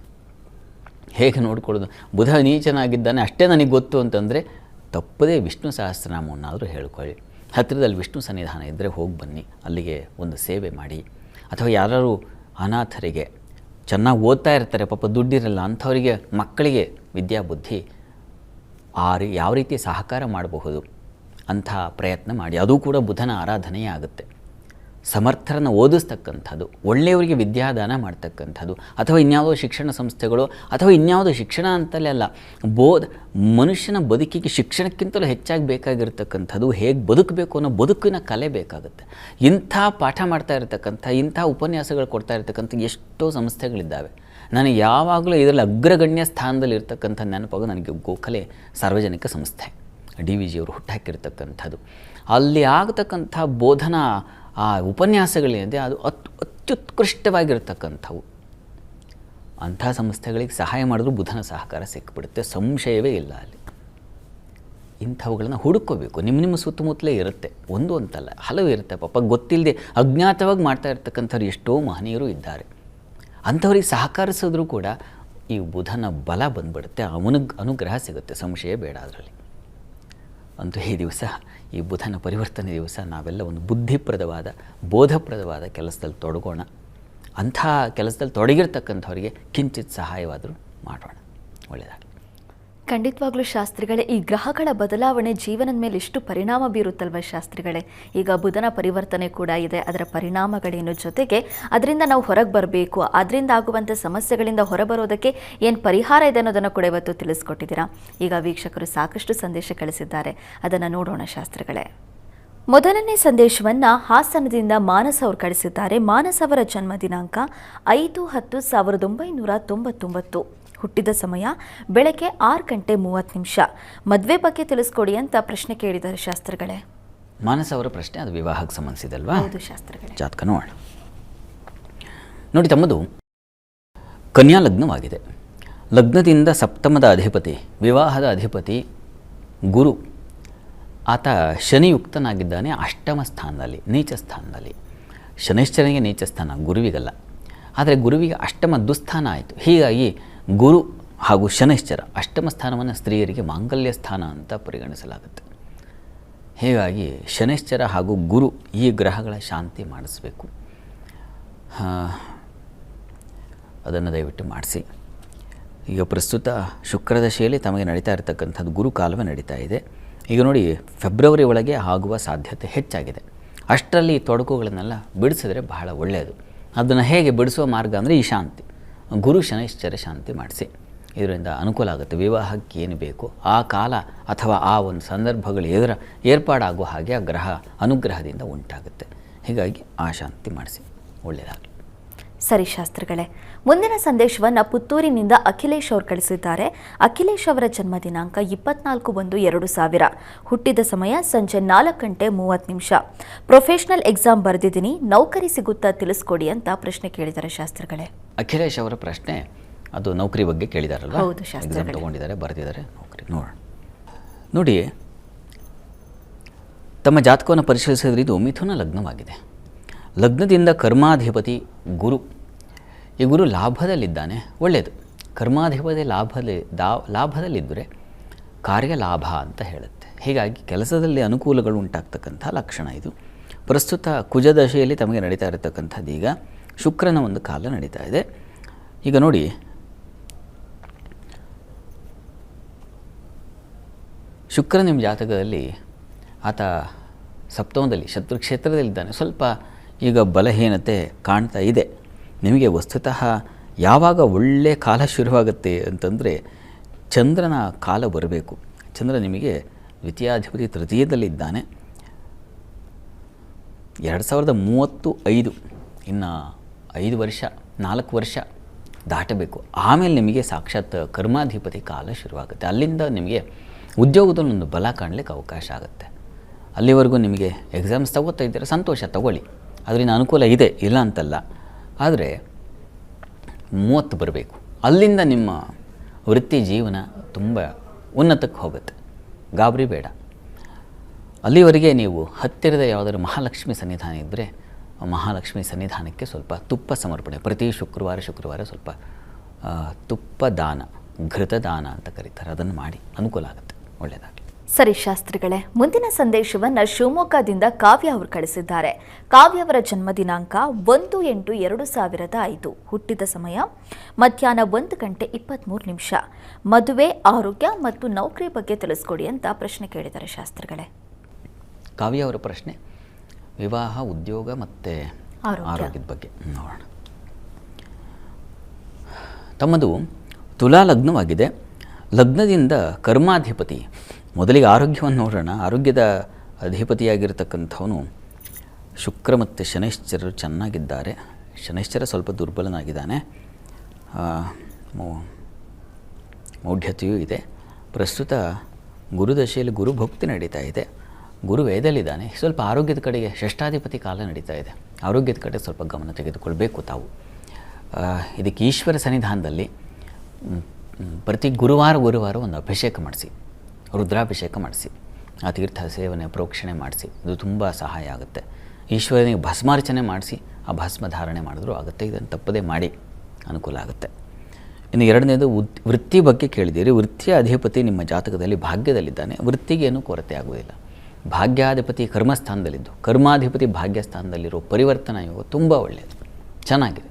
ಹೇಗೆ ನೋಡ್ಕೊಳ್ಳೋದು? ಬುಧ ನೀಚನಾಗಿದ್ದಾನೆ ಅಷ್ಟೇ ನನಗೆ ಗೊತ್ತು ಅಂತಂದರೆ ತಪ್ಪದೇ ವಿಷ್ಣು ಸಹಸ್ರನಾಮವನ್ನಾದರೂ ಹೇಳ್ಕೊಳ್ಳಿ. ಹತ್ತಿರದಲ್ಲಿ ವಿಷ್ಣು ಸನ್ನಿಧಾನ ಇದ್ದರೆ ಹೋಗಿ ಬನ್ನಿ, ಅಲ್ಲಿಗೆ ಒಂದು ಸೇವೆ ಮಾಡಿ. ಅಥವಾ ಯಾರು ಅನಾಥರಿಗೆ, ಚೆನ್ನಾಗಿ ಓದ್ತಾ ಇರ್ತಾರೆ ಪಾಪ ದುಡ್ಡಿರಲ್ಲ ಅಂಥವರಿಗೆ, ಮಕ್ಕಳಿಗೆ ವಿದ್ಯಾಬುದ್ಧಿ ಯಾವ ರೀತಿ ಸಹಕಾರ ಮಾಡಬಹುದು ಅಂಥ ಪ್ರಯತ್ನ ಮಾಡಿ. ಅದು ಕೂಡ ಬುಧನ ಆರಾಧನೆಯೇ ಆಗುತ್ತೆ. ಸಮರ್ಥರನ್ನು ಓದಿಸ್ತಕ್ಕಂಥದ್ದು, ಒಳ್ಳೆಯವರಿಗೆ ವಿದ್ಯಾದಾನ ಮಾಡ್ತಕ್ಕಂಥದ್ದು, ಅಥವಾ ಇನ್ಯಾವುದೋ ಶಿಕ್ಷಣ ಸಂಸ್ಥೆಗಳು, ಅಥವಾ ಇನ್ಯಾವುದೋ ಶಿಕ್ಷಣ ಅಂತಲೇ ಅಲ್ಲ, ಮನುಷ್ಯನ ಬದುಕಿಗೆ ಶಿಕ್ಷಣಕ್ಕಿಂತಲೂ ಹೆಚ್ಚಾಗಿ ಬೇಕಾಗಿರ್ತಕ್ಕಂಥದ್ದು ಹೇಗೆ ಬದುಕಬೇಕು ಅನ್ನೋ ಬದುಕಿನ ಕಲೆ ಬೇಕಾಗುತ್ತೆ. ಇಂಥ ಪಾಠ ಮಾಡ್ತಾ ಇರತಕ್ಕಂಥ, ಇಂಥ ಉಪನ್ಯಾಸಗಳು ಕೊಡ್ತಾ ಇರತಕ್ಕಂಥ ಎಷ್ಟೋ ಸಂಸ್ಥೆಗಳಿದ್ದಾವೆ. ನನಗೆ ಯಾವಾಗಲೂ ಇದರಲ್ಲಿ ಅಗ್ರಗಣ್ಯ ಸ್ಥಾನದಲ್ಲಿ ಇರ್ತಕ್ಕಂಥ ನೆನಪಾಗ ನನಗೆ ಗೋಖಲೆ ಸಾರ್ವಜನಿಕ ಸಂಸ್ಥೆ, DVG ಅವರು ಹುಟ್ಟಾಕಿರ್ತಕ್ಕಂಥದ್ದು. ಅಲ್ಲಿ ಆಗತಕ್ಕಂಥ ಬೋಧನಾ ಉಪನ್ಯಾಸಗಳೇನಿದೆ ಅದು ಅತ್ಯುತ್ಕೃಷ್ಟವಾಗಿರ್ತಕ್ಕಂಥವು. ಅಂಥ ಸಂಸ್ಥೆಗಳಿಗೆ ಸಹಾಯ ಮಾಡಿದ್ರೂ ಬುಧನ ಸಹಕಾರ ಸಿಕ್ಕಿಬಿಡುತ್ತೆ, ಸಂಶಯವೇ ಇಲ್ಲ. ಅಲ್ಲಿ ಇಂಥವುಗಳನ್ನು ಹುಡುಕೋಬೇಕು. ನಿಮ್ಮ ಸುತ್ತಮುತ್ತಲೇ ಇರುತ್ತೆ, ಒಂದು ಅಂತಲ್ಲ ಹಲವು ಇರುತ್ತೆ. ಪಾಪ ಗೊತ್ತಿಲ್ಲದೆ ಅಜ್ಞಾತವಾಗಿ ಮಾಡ್ತಾ ಇರ್ತಕ್ಕಂಥವ್ರು ಎಷ್ಟೋ ಮಹನೀಯರು ಇದ್ದಾರೆ. ಅಂಥವ್ರಿಗೆ ಸಹಕರಿಸಿದ್ರೂ ಕೂಡ ಈ ಬುಧನ ಬಲ ಬಂದ್ಬಿಡುತ್ತೆ, ಅವನಿಗೆ ಅನುಗ್ರಹ ಸಿಗುತ್ತೆ, ಸಂಶಯ ಬೇಡ ಅದರಲ್ಲಿ. ಅಂತೂ ಈ ದಿವಸ, ಈ ಬುಧನ ಪರಿವರ್ತನೆ ದಿವಸ, ನಾವೆಲ್ಲ ಒಂದು ಬುದ್ಧಿಪ್ರದವಾದ, ಬೋಧಪ್ರದವಾದ ಕೆಲಸದಲ್ಲಿ ತೊಡಗೋಣ. ಅಂಥ ಕೆಲಸದಲ್ಲಿ ತೊಡಗಿರ್ತಕ್ಕಂಥವರಿಗೆ ಕಿಂಚಿತ್ ಸಹಾಯವಾದರೂ ಮಾಡೋಣ. ಒಳ್ಳೆಯದಾಗಲಿ. ಖಂಡಿತವಾಗ್ಲೂ ಶಾಸ್ತ್ರಿಗಳೇ, ಈ ಗ್ರಹಗಳ ಬದಲಾವಣೆ ಜೀವನದ ಮೇಲೆ ಎಷ್ಟು ಪರಿಣಾಮ ಬೀರುತ್ತಲ್ವ ಶಾಸ್ತ್ರಿಗಳೇ? ಈಗ ಬುಧನ ಪರಿವರ್ತನೆ ಕೂಡ ಇದೆ, ಅದರ ಪರಿಣಾಮಗಳೇನು, ಜೊತೆಗೆ ಅದರಿಂದ ನಾವು ಹೊರಗೆ ಬರಬೇಕು, ಅದರಿಂದ ಆಗುವಂಥ ಸಮಸ್ಯೆಗಳಿಂದ ಹೊರಬರೋದಕ್ಕೆ ಏನು ಪರಿಹಾರ ಇದೆ ಅನ್ನೋದನ್ನು ಕೂಡ ಇವತ್ತು ತಿಳಿಸ್ಕೊಟ್ಟಿದ್ದೀರಾ. ಈಗ ವೀಕ್ಷಕರು ಸಾಕಷ್ಟು ಸಂದೇಶ ಕಳಿಸಿದ್ದಾರೆ, ಅದನ್ನು ನೋಡೋಣ ಶಾಸ್ತ್ರಿಗಳೇ. ಮೊದಲನೇ ಸಂದೇಶವನ್ನು ಹಾಸನದಿಂದ ಮಾನಸ್ ಅವರು ಕಳಿಸಿದ್ದಾರೆ. ಮಾನಸ್ ಅವರ ಜನ್ಮ ದಿನಾಂಕ 5/10/1999, ಹುಟ್ಟಿದ ಸಮಯ ಬೆಳಗ್ಗೆ 6:30. ಮದುವೆ ಬಗ್ಗೆ ತಿಳಿಸ್ಕೊಡಿ ಅಂತ ಪ್ರಶ್ನೆ ಕೇಳಿದ್ದಾರೆ ಶಾಸ್ತ್ರಿಗಳೇ. ಮಾನಸ ಅವರ ಪ್ರಶ್ನೆ ಅದು ವಿವಾಹಕ್ಕೆ ಸಂಬಂಧಿಸಿದಲ್ವಾ? ಹೌದು ಶಾಸ್ತ್ರಿಗಳೇ. ಜಾತಕ ನೋಡೋಣ. ನೋಡಿ, ತಮ್ಮದು ಕನ್ಯಾ ಲಗ್ನವಾಗಿದೆ. ಲಗ್ನದಿಂದ ಸಪ್ತಮದ ಅಧಿಪತಿ, ವಿವಾಹದ ಅಧಿಪತಿ ಗುರು, ಆತ ಶನಿಯುಕ್ತನಾಗಿದ್ದಾನೆ. ಅಷ್ಟಮ ಸ್ಥಾನದಲ್ಲಿ, ನೀಚ ಸ್ಥಾನದಲ್ಲಿ. ಶನೈಶ್ಚರನಿಗೆ ನೀಚ ಸ್ಥಾನ, ಗುರುವಿಗಲ್ಲ. ಆದರೆ ಗುರುವಿಗೆ ಅಷ್ಟಮ ದುಸ್ಥಾನ ಆಯಿತು. ಹೀಗಾಗಿ ಗುರು ಹಾಗೂ ಶನೈಶ್ಚರ ಅಷ್ಟಮ ಸ್ಥಾನವನ್ನು ಸ್ತ್ರೀಯರಿಗೆ ಮಾಂಗಲ್ಯ ಸ್ಥಾನ ಅಂತ ಪರಿಗಣಿಸಲಾಗುತ್ತೆ. ಹೀಗಾಗಿ ಶನೈಶ್ಚರ ಹಾಗೂ ಗುರು ಈ ಗ್ರಹಗಳ ಶಾಂತಿ ಮಾಡಿಸಬೇಕು. ಅದನ್ನು ದಯವಿಟ್ಟು ಮಾಡಿಸಿ. ಈಗ ಪ್ರಸ್ತುತ ಶುಕ್ರದಶೆಯಲ್ಲಿ ತಮಗೆ ನಡೀತಾ ಇರತಕ್ಕಂಥದ್ದು ಗುರು ಕಾಲವೇ ನಡೀತಾ ಇದೆ. ಈಗ ನೋಡಿ, ಫೆಬ್ರವರಿ ಒಳಗೆ ಆಗುವ ಸಾಧ್ಯತೆ ಹೆಚ್ಚಾಗಿದೆ. ಅಷ್ಟರಲ್ಲಿ ತೊಡಕುಗಳನ್ನೆಲ್ಲ ಬಿಡಿಸಿದ್ರೆ ಬಹಳ ಒಳ್ಳೆಯದು. ಅದನ್ನು ಹೇಗೆ ಬಿಡಿಸುವ ಮಾರ್ಗ ಅಂದರೆ ಈ ಶಾಂತಿ, ಗುರು ಶನೈಶ್ಚರ ಶಾಂತಿ ಮಾಡಿಸಿ. ಇದರಿಂದ ಅನುಕೂಲ ಆಗುತ್ತೆ. ವಿವಾಹಕ್ಕೆ ಏನು ಬೇಕು ಆ ಕಾಲ ಅಥವಾ ಆ ಒಂದು ಸಂದರ್ಭಗಳು ಏರ್ಪಾಡಾಗುವ ಹಾಗೆ ಆ ಗ್ರಹ ಅನುಗ್ರಹದಿಂದ ಉಂಟಾಗುತ್ತೆ. ಹೀಗಾಗಿ ಆ ಶಾಂತಿ ಮಾಡಿಸಿ, ಒಳ್ಳೆಯದಾಗಲಿ. ಸರಿ ಶಾಸ್ತ್ರಿಗಳೇ, ಮುಂದಿನ ಸಂದೇಶವನ್ನು ಪುತ್ತೂರಿನಿಂದ ಅಖಿಲೇಶ್ ಅವರು ಕಳಿಸಿದ್ದಾರೆ. ಅಖಿಲೇಶ್ ಅವರ ಜನ್ಮ ದಿನಾಂಕ 24/1/2000. ಹುಟ್ಟಿದ ಸಮಯ ಸಂಜೆ 4:30. ಪ್ರೊಫೆಷನಲ್ ಎಕ್ಸಾಮ್ ಬರೆದಿದ್ದೀನಿ, ನೌಕರಿ ಸಿಗುತ್ತಾ ತಿಳಿಸ್ಕೊಡಿ ಅಂತ ಪ್ರಶ್ನೆ ಕೇಳಿದ್ದಾರೆ ಶಾಸ್ತ್ರಿಗಳೇ. ಅಖಿಲೇಶ್ ಅವರ ಪ್ರಶ್ನೆ ಅದು ನೌಕರಿ ಬಗ್ಗೆ ಕೇಳಿದಾರಲ್ವ? ಹೌದು ಶಾಸ್ತ್ರಿಗಳೇ. ಎಕ್ಸಾಮ್ ತಗೊಂಡಿದ್ದಾರೆ, ಬರೆದಿದ್ದಾರೆ, ನೌಕರಿ ನೋಡೋಣ. ನೋಡಿ, ತಮ್ಮ ಜಾತಕವನ್ನು ಪರಿಶೀಲಿಸಿದ್ರೆ ಇದು ಮಿಥುನ ಲಗ್ನವಾಗಿದೆ. ಲಗ್ನದಿಂದ ಕರ್ಮಾಧಿಪತಿ ಗುರು. ಈ ಗುರು ಲಾಭದಲ್ಲಿದ್ದಾನೆ, ಒಳ್ಳೆಯದು. ಕರ್ಮಾಧಿಪತಿ ಲಾಭದಲ್ಲಿದ್ದರೆ ಕಾರ್ಯಲಾಭ ಅಂತ ಹೇಳುತ್ತೆ. ಹೀಗಾಗಿ ಕೆಲಸದಲ್ಲಿ ಅನುಕೂಲಗಳು ಉಂಟಾಗ್ತಕ್ಕಂಥ ಲಕ್ಷಣ ಇದು. ಪ್ರಸ್ತುತ ಕುಜದಶೆಯಲ್ಲಿ ತಮಗೆ ನಡೀತಾ ಇರತಕ್ಕಂಥದ್ದು ಈಗ ಶುಕ್ರನ ಒಂದು ಕಾಲ ನಡೀತಾ ಇದೆ. ಈಗ ನೋಡಿ, ಶುಕ್ರ ನಿಮ್ಮ ಜಾತಕದಲ್ಲಿ ಆತ ಸಪ್ತಮದಲ್ಲಿ ಶತ್ರುಕ್ಷೇತ್ರದಲ್ಲಿದ್ದಾನೆ. ಸ್ವಲ್ಪ ಈಗ ಬಲಹೀನತೆ ಕಾಣ್ತಾ ಇದೆ. ನಿಮಗೆ ವಸ್ತುತಃ ಯಾವಾಗ ಒಳ್ಳೆಯ ಕಾಲ ಶುರುವಾಗುತ್ತೆ ಅಂತಂದರೆ ಚಂದ್ರನ ಕಾಲ ಬರಬೇಕು. ಚಂದ್ರ ನಿಮಗೆ ದ್ವಿತೀಯಾಧಿಪತಿ ತೃತೀಯದಲ್ಲಿದ್ದಾನೆ. 2035 ಇನ್ನು 5 ವರ್ಷ 4 ವರ್ಷ ದಾಟಬೇಕು. ಆಮೇಲೆ ನಿಮಗೆ ಸಾಕ್ಷಾತ್ ಕರ್ಮಾಧಿಪತಿ ಕಾಲ ಶುರುವಾಗುತ್ತೆ. ಅಲ್ಲಿಂದ ನಿಮಗೆ ಉದ್ಯೋಗದಲ್ಲಿ ಒಂದು ಬಲ ಕಾಣಲಿಕ್ಕೆ ಅವಕಾಶ ಆಗುತ್ತೆ. ಅಲ್ಲಿವರೆಗೂ ನಿಮಗೆ ಎಕ್ಸಾಮ್ಸ್ ತಗೋತಾ ಇದ್ದೀರಾ, ಸಂತೋಷ, ತಗೊಳ್ಳಿ, ಅದರಿಂದ ಅನುಕೂಲ ಇದೆ, ಇಲ್ಲ ಅಂತಲ್ಲ. ಆದರೆ 30 ಬರಬೇಕು. ಅಲ್ಲಿಂದ ನಿಮ್ಮ ವೃತ್ತಿ ಜೀವನ ತುಂಬ ಉನ್ನತಕ್ಕೆ ಹೋಗುತ್ತೆ. ಗಾಬರಿ ಬೇಡ. ಅಲ್ಲಿವರೆಗೆ ನೀವು ಹತ್ತಿರದ ಯಾವುದಾದ್ರು ಮಹಾಲಕ್ಷ್ಮಿ ಸನ್ನಿಧಾನ ಇದ್ದರೆ ಮಹಾಲಕ್ಷ್ಮಿ ಸನ್ನಿಧಾನಕ್ಕೆ ಸ್ವಲ್ಪ ತುಪ್ಪ ಸಮರ್ಪಣೆ, ಪ್ರತಿ ಶುಕ್ರವಾರ ಸ್ವಲ್ಪ ತುಪ್ಪ ದಾನ, ಘೃತದಾನ ಅಂತ ಕರೀತಾರೆ, ಅದನ್ನು ಮಾಡಿ, ಅನುಕೂಲ ಆಗುತ್ತೆ, ಒಳ್ಳೆಯದಾಗಲಿ. ಸರಿ ಶಾಸ್ತ್ರಿಗಳೇ, ಮುಂದಿನ ಸಂದೇಶವನ್ನು ಶಿವಮೊಗ್ಗದಿಂದ ಕಾವ್ಯ ಅವರು ಕಳಿಸಿದ್ದಾರೆ. ಕಾವ್ಯ ಅವರ ಜನ್ಮ ದಿನಾಂಕ 1/8/2005. ಹುಟ್ಟಿದ ಸಮಯ ಮಧ್ಯಾಹ್ನ 1:23. ಮದುವೆ, ಆರೋಗ್ಯ ಮತ್ತು ನೌಕರಿ ಬಗ್ಗೆ ತಿಳಿಸ್ಕೊಡಿ ಅಂತ ಪ್ರಶ್ನೆ ಕೇಳಿದ್ದಾರೆ ಶಾಸ್ತ್ರಿಗಳೇ. ಕಾವ್ಯ ಅವರ ಪ್ರಶ್ನೆ ವಿವಾಹ, ಉದ್ಯೋಗ ಮತ್ತು ಆರೋಗ್ಯದ ಬಗ್ಗೆ ನೋಡೋಣ. ತಮ್ಮದು ತುಲಾ ಲಗ್ನವಾಗಿದೆ. ಲಗ್ನದಿಂದ ಕರ್ಮಾಧಿಪತಿ, ಮೊದಲಿಗೆ ಆರೋಗ್ಯವನ್ನು ನೋಡೋಣ. ಆರೋಗ್ಯದ ಅಧಿಪತಿಯಾಗಿರ್ತಕ್ಕಂಥವನು ಶುಕ್ರ ಮತ್ತು ಶನೈಶ್ಚರರು ಚೆನ್ನಾಗಿದ್ದಾರೆ. ಶನೈಶ್ಚರ ಸ್ವಲ್ಪ ದುರ್ಬಲನಾಗಿದ್ದಾನೆ, ಮೌಢ್ಯತೆಯೂ ಇದೆ. ಪ್ರಸ್ತುತ ಗುರುದಶೆಯಲ್ಲಿ ಗುರುಭಕ್ತಿ ನಡೀತಾ ಇದೆ. ಗುರು ವೇದಲ್ಲಿದ್ದಾನೆ. ಸ್ವಲ್ಪ ಆರೋಗ್ಯದ ಕಡೆಗೆ ಷಷ್ಠಾಧಿಪತಿ ಕಾಲ ನಡೀತಾ ಇದೆ. ಆರೋಗ್ಯದ ಕಡೆ ಸ್ವಲ್ಪ ಗಮನ ತೆಗೆದುಕೊಳ್ಬೇಕು ತಾವು. ಇದಕ್ಕೆ ಈಶ್ವರ ಸನ್ನಿಧಾನದಲ್ಲಿ ಪ್ರತಿ ಗುರುವಾರ ಒಂದು ಅಭಿಷೇಕ ಮಾಡಿಸಿ, ರುದ್ರಾಭಿಷೇಕ ಮಾಡಿಸಿ, ಆ ತೀರ್ಥ ಸೇವನೆ ಪ್ರೋಕ್ಷಣೆ ಮಾಡಿಸಿ, ಇದು ತುಂಬ ಸಹಾಯ ಆಗುತ್ತೆ. ಈಶ್ವರನಿಗೆ ಭಸ್ಮಾರ್ಚನೆ ಮಾಡಿಸಿ ಆ ಭಸ್ಮ ಧಾರಣೆ ಮಾಡಿದ್ರೂ ಆಗುತ್ತೆ. ಇದನ್ನು ತಪ್ಪದೇ ಮಾಡಿ, ಅನುಕೂಲ ಆಗುತ್ತೆ. ಇನ್ನು ಎರಡನೇದು ವೃತ್ತಿ ಬಗ್ಗೆ ಕೇಳಿದ್ದೀರಿ. ವೃತ್ತಿಯ ಅಧಿಪತಿ ನಿಮ್ಮ ಜಾತಕದಲ್ಲಿ ಭಾಗ್ಯದಲ್ಲಿದ್ದಾನೆ. ವೃತ್ತಿಗೇನು ಕೊರತೆ ಆಗುವುದಿಲ್ಲ. ಭಾಗ್ಯಾಧಿಪತಿ ಕರ್ಮಸ್ಥಾನದಲ್ಲಿದ್ದು ಕರ್ಮಾಧಿಪತಿ ಭಾಗ್ಯಸ್ಥಾನದಲ್ಲಿರೋ ಪರಿವರ್ತನಾ ಯೋಗ ತುಂಬ ಒಳ್ಳೆಯದು, ಚೆನ್ನಾಗಿದೆ.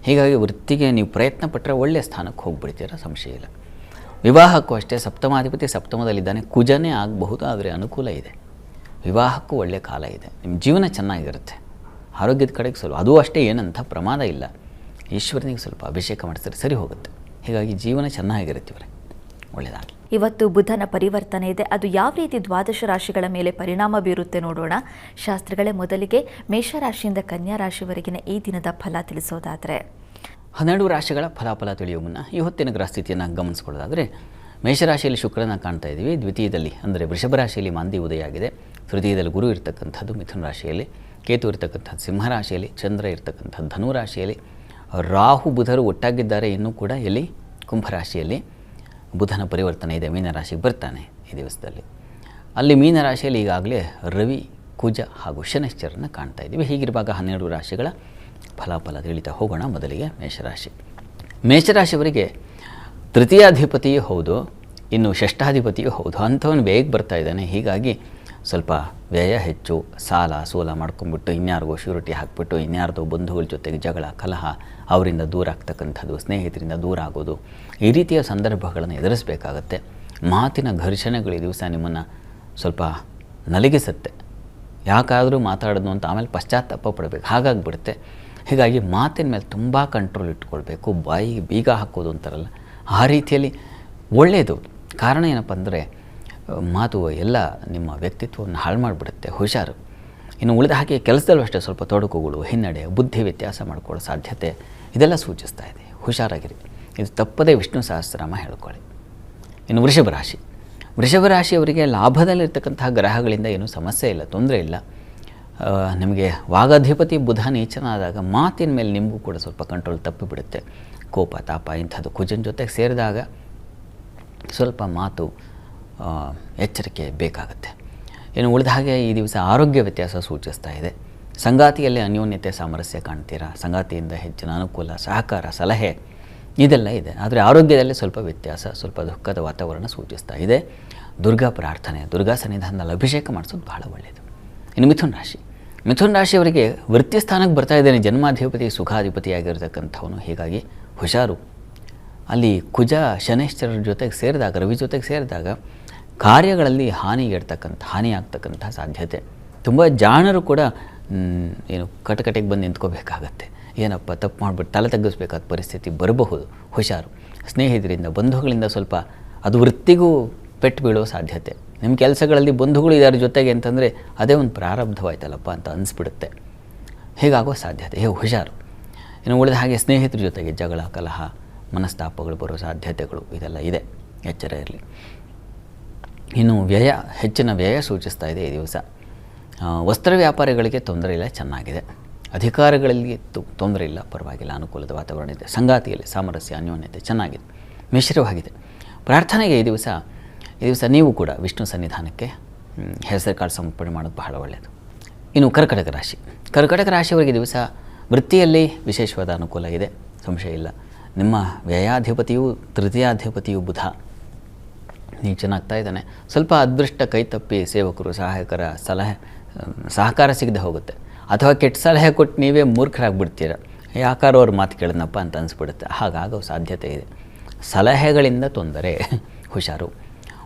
ಹೀಗಾಗಿ ವೃತ್ತಿಗೆ ನೀವು ಪ್ರಯತ್ನ ಪಟ್ಟರೆ ಒಳ್ಳೆಯ ಸ್ಥಾನಕ್ಕೆ ಹೋಗಿಬಿಡ್ತೀರ, ಸಂಶಯ ಇಲ್ಲ. ವಿವಾಹಕ್ಕೂ ಅಷ್ಟೇ ಸಪ್ತಮಾಧಿಪತಿ ಸಪ್ತಮದಲ್ಲಿದ್ದಾನೆ. ಕುಜನೇ ಆಗಬಹುದು, ಆದರೆ ಅನುಕೂಲ ಇದೆ. ವಿವಾಹಕ್ಕೂ ಒಳ್ಳೆಯ ಕಾಲ ಇದೆ. ನಿಮ್ಮ ಜೀವನ ಚೆನ್ನಾಗಿರುತ್ತೆ. ಆರೋಗ್ಯದ ಕಡೆಗೆ ಸ್ವಲ್ಪ ಅದೂ ಅಷ್ಟೇ, ಏನಂತ ಪ್ರಮಾದ ಇಲ್ಲ. ಈಶ್ವರನಿಗೆ ಸ್ವಲ್ಪ ಅಭಿಷೇಕ ಮಾಡಿಸಿದ್ರೆ ಸರಿ ಹೋಗುತ್ತೆ. ಹೀಗಾಗಿ ಜೀವನ ಚೆನ್ನಾಗಿರುತ್ತೆ, ಒಳ್ಳೆಯದಾಗಲಿ. ಇವತ್ತು ಬುಧನ ಪರಿವರ್ತನೆ ಇದೆ. ಅದು ಯಾವ ರೀತಿ ದ್ವಾದಶ ರಾಶಿಗಳ ಮೇಲೆ ಪರಿಣಾಮ ಬೀರುತ್ತೆ ನೋಡೋಣ. ಶಾಸ್ತ್ರಿಗಳೇ, ಮೊದಲಿಗೆ ಮೇಷರಾಶಿಯಿಂದ ಕನ್ಯಾ ರಾಶಿವರೆಗಿನ ಈ ದಿನದ ಫಲ ತಿಳಿಸೋದಾದರೆ 12 ರಾಶಿಗಳ ಫಲಾಫಲ ತಿಳಿಯುವ ಮುನ್ನ ಈ ಹೊತ್ತಿನ ಗ್ರಹಸ್ಥಿತಿಯನ್ನು ಗಮನಿಸ್ಕೊಳ್ಳೋದಾದರೆ, ಮೇಷರಾಶಿಯಲ್ಲಿ ಶುಕ್ರನ ಕಾಣ್ತಾ ಇದ್ದೀವಿ. ದ್ವಿತೀಯದಲ್ಲಿ ಅಂದರೆ ವೃಷಭ ರಾಶಿಯಲ್ಲಿ ಮಾಂದಿ ಉದಯ ಆಗಿದೆ. ತೃತೀಯದಲ್ಲಿ ಗುರು ಇರ್ತಕ್ಕಂಥದ್ದು ಮಿಥುನ ರಾಶಿಯಲ್ಲಿ, ಕೇತು ಇರ್ತಕ್ಕಂಥದ್ದು ಸಿಂಹರಾಶಿಯಲ್ಲಿ, ಚಂದ್ರ ಇರ್ತಕ್ಕಂಥದ್ದು ಧನು ರಾಶಿಯಲ್ಲಿ, ರಾಹು ಬುಧರು ಒಟ್ಟಾಗಿದ್ದಾರೆ. ಇನ್ನೂ ಕೂಡ ಎಲ್ಲಿ ಕುಂಭರಾಶಿಯಲ್ಲಿ ಬುಧನ ಪರಿವರ್ತನೆ ಇದೆ, ಮೀನರಾಶಿಗೆ ಬರ್ತಾನೆ ಈ ದಿವಸದಲ್ಲಿ. ಅಲ್ಲಿ ಮೀನರಾಶಿಯಲ್ಲಿ ಈಗಾಗಲೇ ರವಿ, ಕುಜ ಹಾಗೂ ಶನೈಶ್ಚರನ್ನು ಕಾಣ್ತಾ ಇದ್ದೀವಿ. ಹೀಗಿರುವಾಗ 12 ರಾಶಿಗಳ ಫಲಾಫಲ ತಿಳಿತಾ ಹೋಗೋಣ. ಮೊದಲಿಗೆ ಮೇಷರಾಶಿಯವರಿಗೆ ತೃತೀಯಾಧಿಪತಿಯೂ ಹೌದು, ಇನ್ನು ಷಷ್ಠಾಧಿಪತಿಯೂ ಹೌದು. ಅಂಥವನು ಬೇಗ ಬರ್ತಾ ಇದ್ದಾನೆ. ಹೀಗಾಗಿ ಸ್ವಲ್ಪ ವ್ಯಯ ಹೆಚ್ಚು, ಸಾಲ ಸೋಲ ಮಾಡ್ಕೊಂಡ್ಬಿಟ್ಟು ಇನ್ಯಾರಿಗೋ ಶ್ಯೂರಿಟಿ ಹಾಕಿಬಿಟ್ಟು ಇನ್ಯಾರ್ದೋ ಬಂಧುಗಳ ಜೊತೆಗೆ ಜಗಳ ಕಲಹ, ಅವರಿಂದ ದೂರ ಆಗ್ತಕ್ಕಂಥದ್ದು, ಸ್ನೇಹಿತರಿಂದ ದೂರ ಆಗೋದು, ಈ ರೀತಿಯ ಸಂದರ್ಭಗಳನ್ನು ಎದುರಿಸಬೇಕಾಗತ್ತೆ. ಮಾತಿನ ಘರ್ಷಣೆಗಳು ಈ ದಿವಸ ನಿಮ್ಮನ್ನು ಸ್ವಲ್ಪ ನಲಗಿಸುತ್ತೆ. ಯಾಕಾದರೂ ಮಾತಾಡೋದು ಅಂತ ಆಮೇಲೆ ಪಶ್ಚಾತ್ತಾಪ ಪಡಬೇಕು, ಹಾಗಾಗಿಬಿಡುತ್ತೆ. ಹೀಗಾಗಿ ಮಾತಿನ ಮೇಲೆ ತುಂಬ ಕಂಟ್ರೋಲ್ ಇಟ್ಕೊಳ್ಬೇಕು. ಬಾಯಿಗೆ ಬೀಗ ಹಾಕೋದು ಅಂತಾರಲ್ಲ, ಆ ರೀತಿಯಲ್ಲಿ ಒಳ್ಳೆಯದು. ಕಾರಣ ಏನಪ್ಪ ಅಂದರೆ ಮಾತು ಎಲ್ಲ ನಿಮ್ಮ ವ್ಯಕ್ತಿತ್ವವನ್ನು ಹಾಳು ಮಾಡಿಬಿಡುತ್ತೆ, ಹುಷಾರು. ಇನ್ನು ಉಳಿದ ಹಾಗೆ ಕೆಲಸದಲ್ಲೂ ಅಷ್ಟೇ ಸ್ವಲ್ಪ ತೊಡಕುಗಳು, ಹಿನ್ನಡೆ, ಬುದ್ಧಿ ವ್ಯತ್ಯಾಸ ಮಾಡ್ಕೊಳ್ಳೋ ಸಾಧ್ಯತೆ ಇದೆಲ್ಲ ಸೂಚಿಸ್ತಾ ಇದೆ. ಹುಷಾರಾಗಿರಿ. ಇದು ತಪ್ಪದೇ ವಿಷ್ಣು ಸಹಸ್ರನಾಮ ಹೇಳ್ಕೊಳ್ಳಿ. ಇನ್ನು ವೃಷಭ ರಾಶಿಯವರಿಗೆ ಲಾಭದಲ್ಲಿರ್ತಕ್ಕಂತಹ ಗ್ರಹಗಳಿಂದ ಏನೂ ಸಮಸ್ಯೆ ಇಲ್ಲ, ತೊಂದರೆ ಇಲ್ಲ. ನಿಮಗೆ ವಾಗಾಧಿಪತಿ ಬುಧ ನೀಚನಾದಾಗ ಮಾತಿನ ಮೇಲೆ ನಿಮಗೂ ಕೂಡ ಸ್ವಲ್ಪ ಕಂಟ್ರೋಲ್ ತಪ್ಪಿಬಿಡುತ್ತೆ. ಕೋಪ ತಾಪ ಇಂಥದ್ದು ಕುಜನ ಜೊತೆಗೆ ಸೇರಿದಾಗ ಸ್ವಲ್ಪ ಮಾತು ಎಚ್ಚರಿಕೆ ಬೇಕಾಗುತ್ತೆ. ಇನ್ನು ಉಳಿದ ಹಾಗೆ ಈ ದಿವಸ ಆರೋಗ್ಯ ವ್ಯತ್ಯಾಸ ಸೂಚಿಸ್ತಾ ಇದೆ. ಸಂಗಾತಿಯಲ್ಲಿ ಅನ್ಯೋನ್ಯತೆ ಸಾಮರಸ್ಯ ಕಾಣ್ತೀರಾ. ಸಂಗಾತಿಯಿಂದ ಹೆಚ್ಚಿನ ಅನುಕೂಲ, ಸಹಕಾರ, ಸಲಹೆ ಇದೆಲ್ಲ ಇದೆ. ಆದರೆ ಆರೋಗ್ಯದಲ್ಲಿ ಸ್ವಲ್ಪ ವ್ಯತ್ಯಾಸ, ಸ್ವಲ್ಪ ದುಃಖದ ವಾತಾವರಣ ಸೂಚಿಸ್ತಾ ಇದೆ. ದುರ್ಗಾ ಪ್ರಾರ್ಥನೆ, ದುರ್ಗಾ ಸನ್ನಿಧಾನದಲ್ಲಿ ಅಭಿಷೇಕ ಮಾಡಿಸೋದು ಬಹಳ ಒಳ್ಳೆಯದು. ಇನ್ನು ಮಿಥುನ ರಾಶಿಯವರಿಗೆ ವೃತ್ತಿ ಸ್ಥಾನಕ್ಕೆ ಬರ್ತಾ ಇದ್ದೇನೆ. ಜನ್ಮಾಧಿಪತಿ ಸುಖಾಧಿಪತಿಯಾಗಿರ್ತಕ್ಕಂಥವನು, ಹೀಗಾಗಿ ಹುಷಾರು. ಅಲ್ಲಿ ಕುಜ ಶನೈಶ್ಚರರ ಜೊತೆಗೆ ಸೇರಿದಾಗ, ರವಿ ಜೊತೆಗೆ ಸೇರಿದಾಗ ಕಾರ್ಯಗಳಲ್ಲಿ ಹಾನಿಯಾಗ್ತಕ್ಕಂಥ ಸಾಧ್ಯತೆ. ತುಂಬ ಜಾಣರು ಕೂಡ ಏನು ಕಟಕಟೆಗೆ ಬಂದು ನಿಂತ್ಕೋಬೇಕಾಗತ್ತೆ. ಏನಪ್ಪ ತಪ್ಪು ಮಾಡಿಬಿಟ್ಟು ತಲೆ ತಗ್ಗಿಸ್ಬೇಕಾದ ಪರಿಸ್ಥಿತಿ ಬರಬಹುದು. ಹುಷಾರು. ಸ್ನೇಹಿತರಿಂದ, ಬಂಧುಗಳಿಂದ ಸ್ವಲ್ಪ ಅದು ವೃತ್ತಿಗೂ ಪೆಟ್ಟು ಬೀಳೋ ಸಾಧ್ಯತೆ. ನಿಮ್ಮ ಕೆಲಸಗಳಲ್ಲಿ ಬಂಧುಗಳು ಇದರ ಜೊತೆಗೆ ಅಂತಂದರೆ ಅದೇ ಒಂದು ಪ್ರಾರಬ್ಧವಾಯ್ತಲ್ಲಪ್ಪ ಅಂತ ಅನಿಸ್ಬಿಡುತ್ತೆ. ಹೀಗಾಗೋ ಸಾಧ್ಯತೆ. ಹುಷಾರು. ಇನ್ನು ಉಳಿದ ಹಾಗೆ ಸ್ನೇಹಿತರ ಜೊತೆಗೆ ಜಗಳ, ಕಲಹ, ಮನಸ್ತಾಪಗಳು ಬರೋ ಸಾಧ್ಯತೆಗಳು ಇದೆಲ್ಲ ಇದೆ, ಎಚ್ಚರ ಇರಲಿ. ಇನ್ನು ಹೆಚ್ಚಿನ ವ್ಯಯ ಸೂಚಿಸ್ತಾ ಇದೆ ಈ ದಿವಸ. ವಸ್ತ್ರ ವ್ಯಾಪಾರಿಗಳಿಗೆ ತೊಂದರೆ ಇಲ್ಲ, ಚೆನ್ನಾಗಿದೆ. ಅಧಿಕಾರಿಗಳಿಗೆ ತೊಂದರೆ ಇಲ್ಲ, ಪರವಾಗಿಲ್ಲ, ಅನುಕೂಲದ ವಾತಾವರಣ ಇದೆ. ಸಂಗಾತಿಯಲ್ಲಿ ಸಾಮರಸ್ಯ, ಅನ್ಯೋನ್ಯತೆ ಚೆನ್ನಾಗಿದೆ, ಮಿಶ್ರವಾಗಿದೆ. ಪ್ರಾರ್ಥನೆಗೆ ಈ ದಿವಸ ನೀವು ಕೂಡ ವಿಷ್ಣು ಸನ್ನಿಧಾನಕ್ಕೆ ಹೆಸರು ಕಾಳು ಸಮರ್ಪಣೆ ಮಾಡೋದು ಬಹಳ ಒಳ್ಳೆಯದು. ಇನ್ನು ಕರ್ಕಟಕ ರಾಶಿಯವರಿಗೆ ದಿವಸ ವೃತ್ತಿಯಲ್ಲಿ ವಿಶೇಷವಾದ ಅನುಕೂಲ ಇದೆ, ಸಂಶಯ ಇಲ್ಲ. ನಿಮ್ಮ ವ್ಯಯಾಧಿಪತಿಯು ತೃತೀಯಾಧಿಪತಿಯು ಬುಧ ನೀಚನಾಗ್ತಾ ಇದ್ದಾನೆ. ಸ್ವಲ್ಪ ಅದೃಷ್ಟ ಕೈ ತಪ್ಪಿ ಸೇವಕರು, ಸಹಾಯಕರ ಸಹಕಾರ ಸಿಗದೆ ಹೋಗುತ್ತೆ. ಅಥವಾ ಕೆಟ್ಟ ಸಲಹೆ ಕೊಟ್ಟು ನೀವೇ ಮೂರ್ಖರಾಗ್ಬಿಡ್ತೀರ. ಯಾಕಾರೋ ಅವ್ರ ಮಾತು ಕೇಳಿದ್ನಪ್ಪ ಅಂತ ಅನಿಸ್ಬಿಡುತ್ತೆ. ಹಾಗಾಗೋ ಸಾಧ್ಯತೆ ಇದೆ. ಸಲಹೆಗಳಿಂದ ತೊಂದರೆ, ಹುಷಾರು.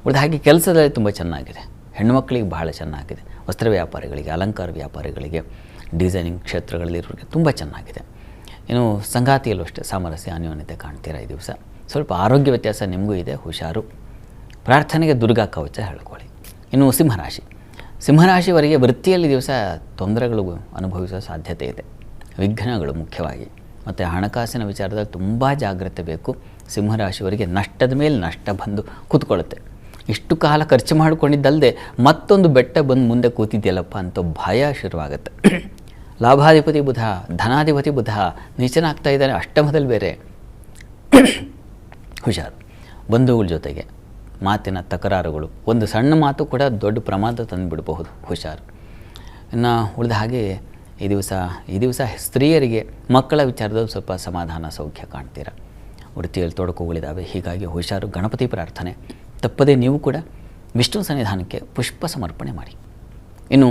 ಉಳಿದ ಹಾಗೆ ಕೆಲಸದಲ್ಲಿ ತುಂಬ ಚೆನ್ನಾಗಿದೆ. ಹೆಣ್ಣುಮಕ್ಕಳಿಗೆ ಬಹಳ ಚೆನ್ನಾಗಿದೆ. ವಸ್ತ್ರ ವ್ಯಾಪಾರಿಗಳಿಗೆ, ಅಲಂಕಾರ ವ್ಯಾಪಾರಿಗಳಿಗೆ, ಡಿಸೈನಿಂಗ್ ಕ್ಷೇತ್ರಗಳಲ್ಲಿರೋರಿಗೆ ತುಂಬ ಚೆನ್ನಾಗಿದೆ. ಇನ್ನು ಸಂಗಾತಿಯಲ್ಲೂ ಅಷ್ಟೇ ಸಾಮರಸ್ಯ, ಅನ್ಯೋನ್ಯತೆ ಕಾಣ್ತೀರಾ ಈ ದಿವಸ. ಸ್ವಲ್ಪ ಆರೋಗ್ಯ ವ್ಯತ್ಯಾಸ ನಿಮಗೂ ಇದೆ, ಹುಷಾರು. ಪ್ರಾರ್ಥನೆಗೆ ದುರ್ಗಾ ಕವಚ ಹೇಳ್ಕೊಳ್ಳಿ. ಇನ್ನು ಸಿಂಹರಾಶಿಯವರಿಗೆ ವೃತ್ತಿಯಲ್ಲಿ ದಿವಸ ತೊಂದರೆಗಳು ಅನುಭವಿಸೋ ಸಾಧ್ಯತೆ ಇದೆ, ವಿಘ್ನಗಳು ಮುಖ್ಯವಾಗಿ. ಮತ್ತು ಹಣಕಾಸಿನ ವಿಚಾರದಲ್ಲಿ ತುಂಬ ಜಾಗ್ರತೆ ಬೇಕು. ಸಿಂಹರಾಶಿಯವರಿಗೆ ನಷ್ಟದ ಮೇಲೆ ನಷ್ಟ ಬಂದು ಕೂತ್ಕೊಳ್ಳುತ್ತೆ. ಇಷ್ಟು ಕಾಲ ಖರ್ಚು ಮಾಡಿಕೊಂಡಿದ್ದಲ್ಲದೆ ಮತ್ತೊಂದು ಬೆಟ್ಟ ಬಂದು ಮುಂದೆ ಕೂತಿದ್ಯಲ್ಲಪ್ಪ ಅಂತ ಭಯ ಶುರುವಾಗುತ್ತೆ. ಲಾಭಾಧಿಪತಿ ಬುಧ, ಧನಾಧಿಪತಿ ಬುಧ ನೀಚನಾಗ್ತಾ ಇದ್ದಾನೆ, ಅಷ್ಟಮದಲ್ಲಿ ಬೇರೆ. ಹುಷಾರು. ಬಂಧುಗಳ ಜೊತೆಗೆ ಮಾತಿನ ತಕರಾರುಗಳು, ಒಂದು ಸಣ್ಣ ಮಾತು ಕೂಡ ದೊಡ್ಡ ಪ್ರಮಾದ ತಂದುಬಿಡಬಹುದು, ಹುಷಾರು. ಇನ್ನು ಉಳಿದ ಹಾಗೆ ಈ ದಿವಸ ಸ್ತ್ರೀಯರಿಗೆ ಮಕ್ಕಳ ವಿಚಾರದಲ್ಲಿ ಸ್ವಲ್ಪ ಸಮಾಧಾನ, ಸೌಖ್ಯ ಕಾಣ್ತೀರ. ವೃತ್ತಿಯಲ್ಲಿ ತೊಡಕುಗಳಿದ್ದಾವೆ, ಹೀಗಾಗಿ ಹುಷಾರು. ಗಣಪತಿ ಪ್ರಾರ್ಥನೆ ತಪ್ಪದೇ ನೀವು ಕೂಡ ವಿಷ್ಣು ಸನ್ನಿಧಾನಕ್ಕೆ ಪುಷ್ಪ ಸಮರ್ಪಣೆ ಮಾಡಿ. ಇನ್ನು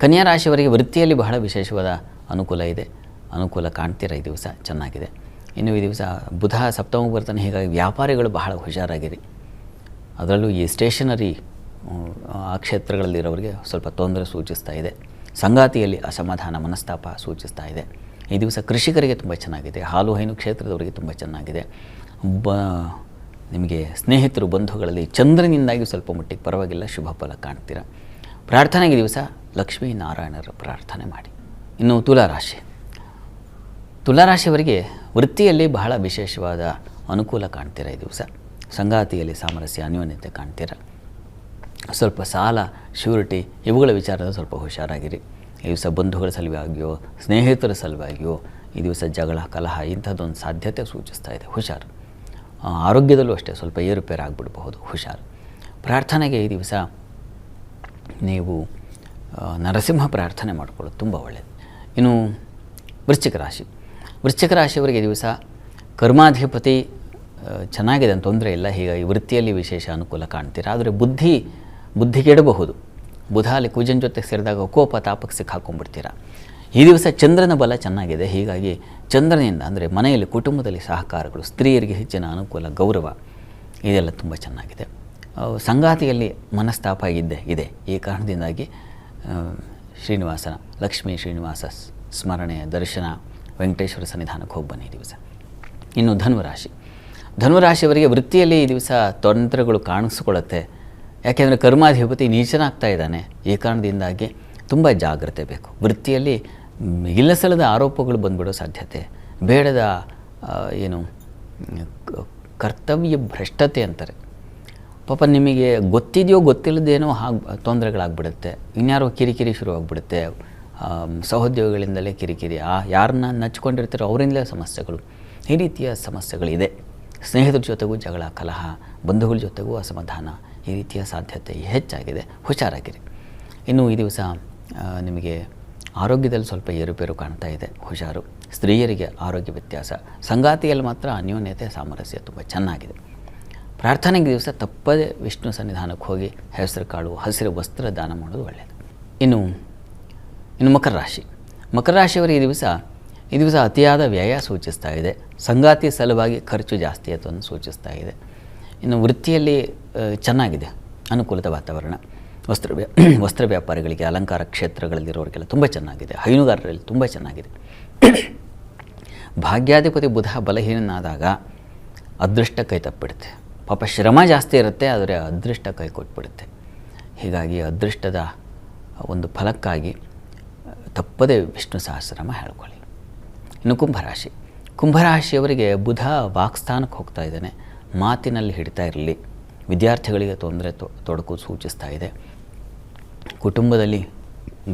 ಕನ್ಯಾ ರಾಶಿಯವರಿಗೆ ವೃತ್ತಿಯಲ್ಲಿ ಬಹಳ ವಿಶೇಷವಾದ ಅನುಕೂಲ ಇದೆ, ಅನುಕೂಲ ಕಾಣ್ತೀರ ಈ ದಿವಸ, ಚೆನ್ನಾಗಿದೆ. ಇನ್ನು ಈ ದಿವಸ ಬುಧ ಸಪ್ತಮಕ್ಕೆ ಬರ್ತಾನೆ, ಹೀಗಾಗಿ ವ್ಯಾಪಾರಿಗಳು ಬಹಳ ಹುಷಾರಾಗಿರಿ. ಅದರಲ್ಲೂ ಈ ಸ್ಟೇಷನರಿ ಆ ಕ್ಷೇತ್ರಗಳಲ್ಲಿರೋರಿಗೆ ಸ್ವಲ್ಪ ತೊಂದರೆ ಸೂಚಿಸ್ತಾ ಇದೆ. ಸಂಗಾತಿಯಲ್ಲಿ ಅಸಮಾಧಾನ, ಮನಸ್ತಾಪ ಸೂಚಿಸ್ತಾ ಇದೆ. ಈ ದಿವಸ ಕೃಷಿಕರಿಗೆ ತುಂಬ ಚೆನ್ನಾಗಿದೆ. ಹಾಲು ಹೈನು ಕ್ಷೇತ್ರದವರಿಗೆ ತುಂಬ ಚೆನ್ನಾಗಿದೆ. ನಿಮಗೆ ಸ್ನೇಹಿತರು, ಬಂಧುಗಳಲ್ಲಿ ಚಂದ್ರನಿಂದಾಗಿ ಸ್ವಲ್ಪ ಮಟ್ಟಿಗೆ ಪರವಾಗಿಲ್ಲ, ಶುಭ ಫಲ ಕಾಣ್ತೀರ. ಪ್ರಾರ್ಥನೆಗೆ ದಿವಸ ಲಕ್ಷ್ಮೀನಾರಾಯಣರ ಪ್ರಾರ್ಥನೆ ಮಾಡಿ. ಇನ್ನು ತುಲಾರಾಶಿಯವರಿಗೆ ವೃತ್ತಿಯಲ್ಲಿ ಬಹಳ ವಿಶೇಷವಾದ ಅನುಕೂಲ ಕಾಣ್ತೀರ ಈ ದಿವಸ. ಸಂಗಾತಿಯಲ್ಲಿ ಸಾಮರಸ್ಯ, ಅನ್ಯೋನ್ಯತೆ ಕಾಣ್ತೀರ. ಸ್ವಲ್ಪ ಸಾಲ, ಶ್ಯೂರಿಟಿ ಇವುಗಳ ವಿಚಾರದ ಸ್ವಲ್ಪ ಹುಷಾರಾಗಿರಿ. ಈ ದಿವಸ ಬಂಧುಗಳ ಸಲುವಾಗಿಯೋ, ಸ್ನೇಹಿತರ ಸಲುವಾಗಿಯೋ ಈ ದಿವಸ ಜಗಳ, ಕಲಹ ಇಂಥದ್ದೊಂದು ಸಾಧ್ಯತೆ ಸೂಚಿಸ್ತಾ ಇದೆ, ಹುಷಾರು. ಆರೋಗ್ಯದಲ್ಲೂ ಅಷ್ಟೇ ಸ್ವಲ್ಪ ಏರುಪೇರು ಆಗಿಬಿಡಬಹುದು, ಹುಷಾರು. ಪ್ರಾರ್ಥನೆಗೆ ಈ ದಿವಸ ನೀವು ನರಸಿಂಹ ಪ್ರಾರ್ಥನೆ ಮಾಡಿಕೊಳ್ಳೋದು ತುಂಬ ಒಳ್ಳೆಯದು. ಇನ್ನು ವೃಶ್ಚಿಕ ರಾಶಿಯವರಿಗೆ ದಿವಸ ಕರ್ಮಾಧಿಪತಿ ಚೆನ್ನಾಗಿದೆ ಅಂತ ತೊಂದರೆ ಇಲ್ಲ, ಹೀಗಾಗಿ ವೃತ್ತಿಯಲ್ಲಿ ವಿಶೇಷ ಅನುಕೂಲ ಕಾಣ್ತೀರ. ಆದರೆ ಬುದ್ಧಿಗೆಡಬಹುದು. ಬುಧ ಅಲ್ಲಿ ಕುಜನ್ ಜೊತೆ ಸೇರಿದಾಗ ಕೋಪ ತಾಪಕ್ಕೆ ಸಿಕ್ಕಾಕೊಂಡ್ಬಿಡ್ತೀರ. ಈ ದಿವಸ ಚಂದ್ರನ ಬಲ ಚೆನ್ನಾಗಿದೆ, ಹೀಗಾಗಿ ಚಂದ್ರನಿಂದ ಅಂದರೆ ಮನೆಯಲ್ಲಿ, ಕುಟುಂಬದಲ್ಲಿ ಸಹಕಾರಗಳು, ಸ್ತ್ರೀಯರಿಗೆ ಹೆಚ್ಚಿನ ಅನುಕೂಲ, ಗೌರವ ಇದೆಲ್ಲ ತುಂಬ ಚೆನ್ನಾಗಿದೆ. ಸಂಗಾತಿಯಲ್ಲಿ ಮನಸ್ತಾಪ ಇದೆ. ಈ ಕಾರಣದಿಂದಾಗಿ ಲಕ್ಷ್ಮೀ ಶ್ರೀನಿವಾಸ ಸ್ಮರಣೆ, ದರ್ಶನ, ವೆಂಕಟೇಶ್ವರ ಸನ್ನಿಧಾನಕ್ಕೆ ಹೋಗಿ ಬನ್ನಿ ಈ ದಿವಸ. ಇನ್ನು ಧನುರಾಶಿಯವರಿಗೆ ವೃತ್ತಿಯಲ್ಲಿ ಈ ದಿವಸ ತೊಂದರೆಗಳು ಕಾಣಿಸ್ಕೊಳ್ಳುತ್ತೆ. ಯಾಕೆಂದರೆ ಕರ್ಮಾಧಿಪತಿ ನೀಚನಾಗ್ತಾ ಇದ್ದಾನೆ. ಈ ಕಾರಣದಿಂದಾಗಿ ತುಂಬ ಜಾಗ್ರತೆ ಬೇಕು. ವೃತ್ತಿಯಲ್ಲಿ ಇಲ್ಲಸಲ್ಲದ ಆರೋಪಗಳು ಬಂದ್ಬಿಡೋ ಸಾಧ್ಯತೆ, ಬೇಡದ ಏನು ಕರ್ತವ್ಯ ಭ್ರಷ್ಟತೆ ಅಂತಾರೆ. ಪಾಪ ನಿಮಗೆ ಗೊತ್ತಿದೆಯೋ ಗೊತ್ತಿಲ್ಲದೇನೋ ತೊಂದರೆಗಳಾಗ್ಬಿಡುತ್ತೆ, ಇನ್ಯಾರೋ ಕಿರಿಕಿರಿ ಶುರುವಾಗ್ಬಿಡುತ್ತೆ, ಸಹೋದ್ಯೋಗಿಗಳಿಂದಲೇ ಕಿರಿಕಿರಿ, ಯಾರನ್ನ ನಚ್ಕೊಂಡಿರ್ತಾರೋ ಅವರಿಂದಲೇ ಸಮಸ್ಯೆಗಳು, ಈ ರೀತಿಯ ಸಮಸ್ಯೆಗಳಿದೆ. ಸ್ನೇಹಿತರ ಜೊತೆಗೂ ಜಗಳ, ಕಲಹ, ಬಂಧುಗಳ ಜೊತೆಗೂ ಅಸಮಾಧಾನ, ಈ ರೀತಿಯ ಸಾಧ್ಯತೆ ಹೆಚ್ಚಾಗಿದೆ. ಹುಷಾರಾಗಿರಿ. ಇನ್ನು ಈ ದಿವಸ ನಿಮಗೆ ಆರೋಗ್ಯದಲ್ಲಿ ಸ್ವಲ್ಪ ಏರುಪೇರು ಕಾಣ್ತಾ ಇದೆ, ಹುಷಾರು. ಸ್ತ್ರೀಯರಿಗೆ ಆರೋಗ್ಯ ವ್ಯತ್ಯಾಸ, ಸಂಗಾತಿಯಲ್ಲಿ ಮಾತ್ರ ಅನ್ಯೋನ್ಯತೆ, ಸಾಮರಸ್ಯ ತುಂಬ ಚೆನ್ನಾಗಿದೆ. ಪ್ರಾರ್ಥನೆಗೆ ದಿವಸ ತಪ್ಪದೆ ವಿಷ್ಣು ಸನ್ನಿಧಾನಕ್ಕೆ ಹೋಗಿ ಹೆಸರು ಕಾಳು, ಹಸಿರು ವಸ್ತ್ರ ದಾನ ಮಾಡೋದು ಒಳ್ಳೆಯದು. ಇನ್ನು ಮಕರ ರಾಶಿ. ಮಕರ ರಾಶಿಯವರಿಗೆ ಈ ದಿವಸ ಅತಿಯಾದ ವ್ಯಯ ಸೂಚಿಸ್ತಾ ಇದೆ. ಸಂಗಾತಿ ಸಲುವಾಗಿ ಖರ್ಚು ಜಾಸ್ತಿ ಆಯಿತು ಸೂಚಿಸ್ತಾ ಇದೆ. ಇನ್ನು ವೃತ್ತಿಯಲ್ಲಿ ಚೆನ್ನಾಗಿದೆ, ಅನುಕೂಲದ ವಾತಾವರಣ. ವಸ್ತ್ರ ವ್ಯಾಪಾರಿಗಳಿಗೆ, ಅಲಂಕಾರ ಕ್ಷೇತ್ರಗಳಲ್ಲಿರೋರಿಗೆಲ್ಲ ತುಂಬ ಚೆನ್ನಾಗಿದೆ. ಹೈನುಗಾರರಲ್ಲಿ ತುಂಬ ಚೆನ್ನಾಗಿದೆ. ಭಾಗ್ಯಾಧಿಪತಿ ಬುಧ ಬಲಹೀನನಾದಾಗ ಅದೃಷ್ಟ ಕೈ ತಪ್ಪಿಡುತ್ತೆ. ಪಾಪ ಶ್ರಮ ಜಾಸ್ತಿ ಇರುತ್ತೆ, ಆದರೆ ಅದೃಷ್ಟ ಕೈ ಕೊಟ್ಬಿಡುತ್ತೆ. ಹೀಗಾಗಿ ಅದೃಷ್ಟದ ಒಂದು ಫಲಕ್ಕಾಗಿ ತಪ್ಪದೇ ವಿಷ್ಣು ಸಹಸ್ರನಾಮ ಹೇಳ್ಕೊಳ್ಳಿ. ಇನ್ನು ಕುಂಭರಾಶಿಯವರಿಗೆ ಬುಧ ವಾಕ್ಸ್ಥಾನಕ್ಕೆ ಹೋಗ್ತಾ ಇದ್ದಾನೆ. ಮಾತಿನಲ್ಲಿ ಹಿಡಿತಾ ಇರಲಿ. ವಿದ್ಯಾರ್ಥಿಗಳಿಗೆ ತೊಂದರೆ ತೊಡಕು ಸೂಚಿಸ್ತಾ ಇದೆ. ಕುಟುಂಬದಲ್ಲಿ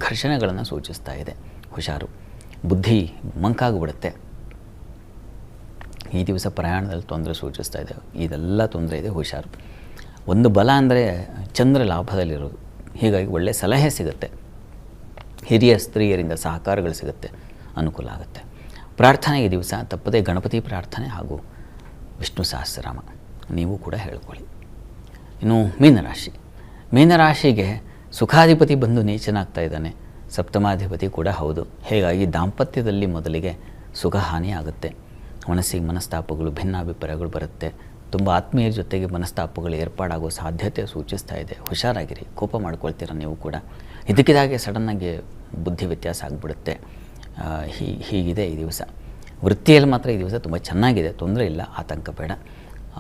ಘರ್ಷಣೆಗಳನ್ನು ಸೂಚಿಸ್ತಾ ಇದೆ. ಹುಷಾರು. ಬುದ್ಧಿ ಮಂಕಾಗಿಬಿಡುತ್ತೆ. ಈ ದಿವಸ ಪ್ರಯಾಣದಲ್ಲಿ ತೊಂದರೆ ಸೂಚಿಸ್ತಾ ಇದೆ. ಇದೆಲ್ಲ ತೊಂದರೆ ಇದೆ, ಹುಷಾರು. ಒಂದು ಬಲ ಅಂದರೆ ಚಂದ್ರ ಲಾಭದಲ್ಲಿರೋದು. ಹೀಗಾಗಿ ಒಳ್ಳೆಯ ಸಲಹೆ ಸಿಗುತ್ತೆ. ಹಿರಿಯ ಸ್ತ್ರೀಯರಿಂದ ಸಹಕಾರಗಳು ಸಿಗುತ್ತೆ, ಅನುಕೂಲ ಆಗುತ್ತೆ. ಪ್ರಾರ್ಥನೆಗೆ ದಿವಸ ತಪ್ಪದೇ ಗಣಪತಿ ಪ್ರಾರ್ಥನೆ ಹಾಗೂ ವಿಷ್ಣು ಸಹಸ್ರನಾಮ ನೀವು ಕೂಡ ಹೇಳ್ಕೊಳ್ಳಿ. ಇನ್ನು ಮೀನರಾಶಿಗೆ ಸುಖಾಧಿಪತಿ ಬಂದು ನೀಚನಾಗ್ತಾ ಇದ್ದಾನೆ. ಸಪ್ತಮಾಧಿಪತಿ ಕೂಡ ಹೌದು. ಹೀಗಾಗಿ ದಾಂಪತ್ಯದಲ್ಲಿ ಮೊದಲಿಗೆ ಸುಖ ಹಾನಿ ಆಗುತ್ತೆ. ಮನಸ್ಸಿಗೆ ಮನಸ್ತಾಪಗಳು, ಭಿನ್ನಾಭಿಪ್ರಾಯಗಳು ಬರುತ್ತೆ. ತುಂಬ ಆತ್ಮೀಯರ ಜೊತೆಗೆ ಮನಸ್ತಾಪಗಳು ಏರ್ಪಾಡಾಗೋ ಸಾಧ್ಯತೆ ಸೂಚಿಸ್ತಾ ಇದೆ. ಹುಷಾರಾಗಿರಿ. ಕೋಪ ಮಾಡ್ಕೊಳ್ತೀರ ನೀವು ಕೂಡ. ಇದಕ್ಕಿದಾಗೆ ಸಡನ್ನಾಗಿ ಬುದ್ಧಿ ವ್ಯತ್ಯಾಸ ಆಗಿಬಿಡುತ್ತೆ. ಹೀಗಿದೆ ಈ ದಿವಸ. ವೃತ್ತಿಯಲ್ಲಿ ಮಾತ್ರ ಈ ದಿವಸ ತುಂಬ ಚೆನ್ನಾಗಿದೆ, ತೊಂದರೆ ಇಲ್ಲ, ಆತಂಕ ಬೇಡ.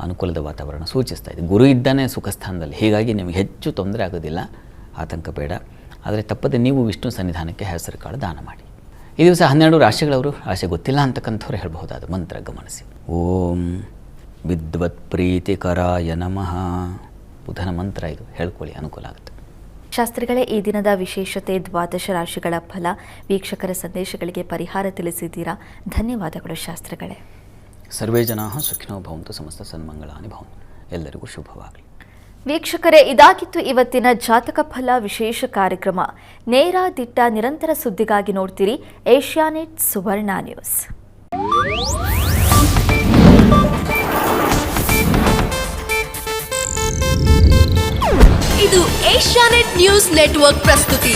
ಅನುಕೂಲದ ವಾತಾವರಣ ಸೂಚಿಸ್ತಾ ಇದೆ. ಗುರು ಇದ್ದಾನೆ ಸುಖ ಸ್ಥಾನದಲ್ಲಿ, ಹೀಗಾಗಿ ನಿಮಗೆ ಹೆಚ್ಚು ತೊಂದರೆ ಆಗೋದಿಲ್ಲ, ಆತಂಕ ಬೇಡ. ಆದರೆ ತಪ್ಪದೆ ನೀವು ವಿಷ್ಣು ಸನ್ನಿಧಾನಕ್ಕೆ ಹೆಸರು ಕಾಳು ದಾನ ಮಾಡಿ. ಈ ದಿವಸ 12 ರಾಶಿಗಳವರು, ರಾಶಿ ಗೊತ್ತಿಲ್ಲ ಅಂತಕ್ಕಂಥವ್ರು ಹೇಳಬಹುದಾದ ಮಂತ್ರ ಗಮನಿಸಿ. ಓಂ ವಿದ್ವತ್ ಪ್ರೀತಿಕರಾಯ ನಮಃ. ಬುಧನ ಮಂತ್ರ ಇದು, ಹೇಳ್ಕೊಳ್ಳಿ, ಅನುಕೂಲ ಆಗುತ್ತೆ. ಶಾಸ್ತ್ರಿಗಳೇ, ಈ ದಿನದ ವಿಶೇಷತೆ ದ್ವಾದಶ ರಾಶಿಗಳ ಫಲ, ವೀಕ್ಷಕರ ಸಂದೇಶಗಳಿಗೆ ಪರಿಹಾರ ತಿಳಿಸಿದ್ದೀರಾ. ಧನ್ಯವಾದಗಳು ಶಾಸ್ತ್ರಿಗಳೇ. ಸರ್ವೇ ಜನಾಃ ಸುಖಿನೋ ಭವಂತು, ಸಮಸ್ತ ಸನ್ಮಂಗಳಾನಿ ಭವಂತು. ಎಲ್ಲರಿಗೂ ಶುಭವಾಗಲಿ. ವೀಕ್ಷಕರೇ, ಇದಾಗಿತ್ತು ಇವತ್ತಿನ ಜಾತಕ ಫಲ ವಿಶೇಷ ಕಾರ್ಯಕ್ರಮ. ನೇರ ದಿಟ್ಟ ನಿರಂತರ ಸುದ್ದಿಗಾಗಿ ನೋಡ್ತೀರಿ ಏಷ್ಯಾನೆಟ್ ಸುವರ್ಣ ನ್ಯೂಸ್. ಇದು ಏಷ್ಯಾನೆಟ್ ನ್ಯೂಸ್ ನೆಟ್ವರ್ಕ್ ಪ್ರಸ್ತುತಿ.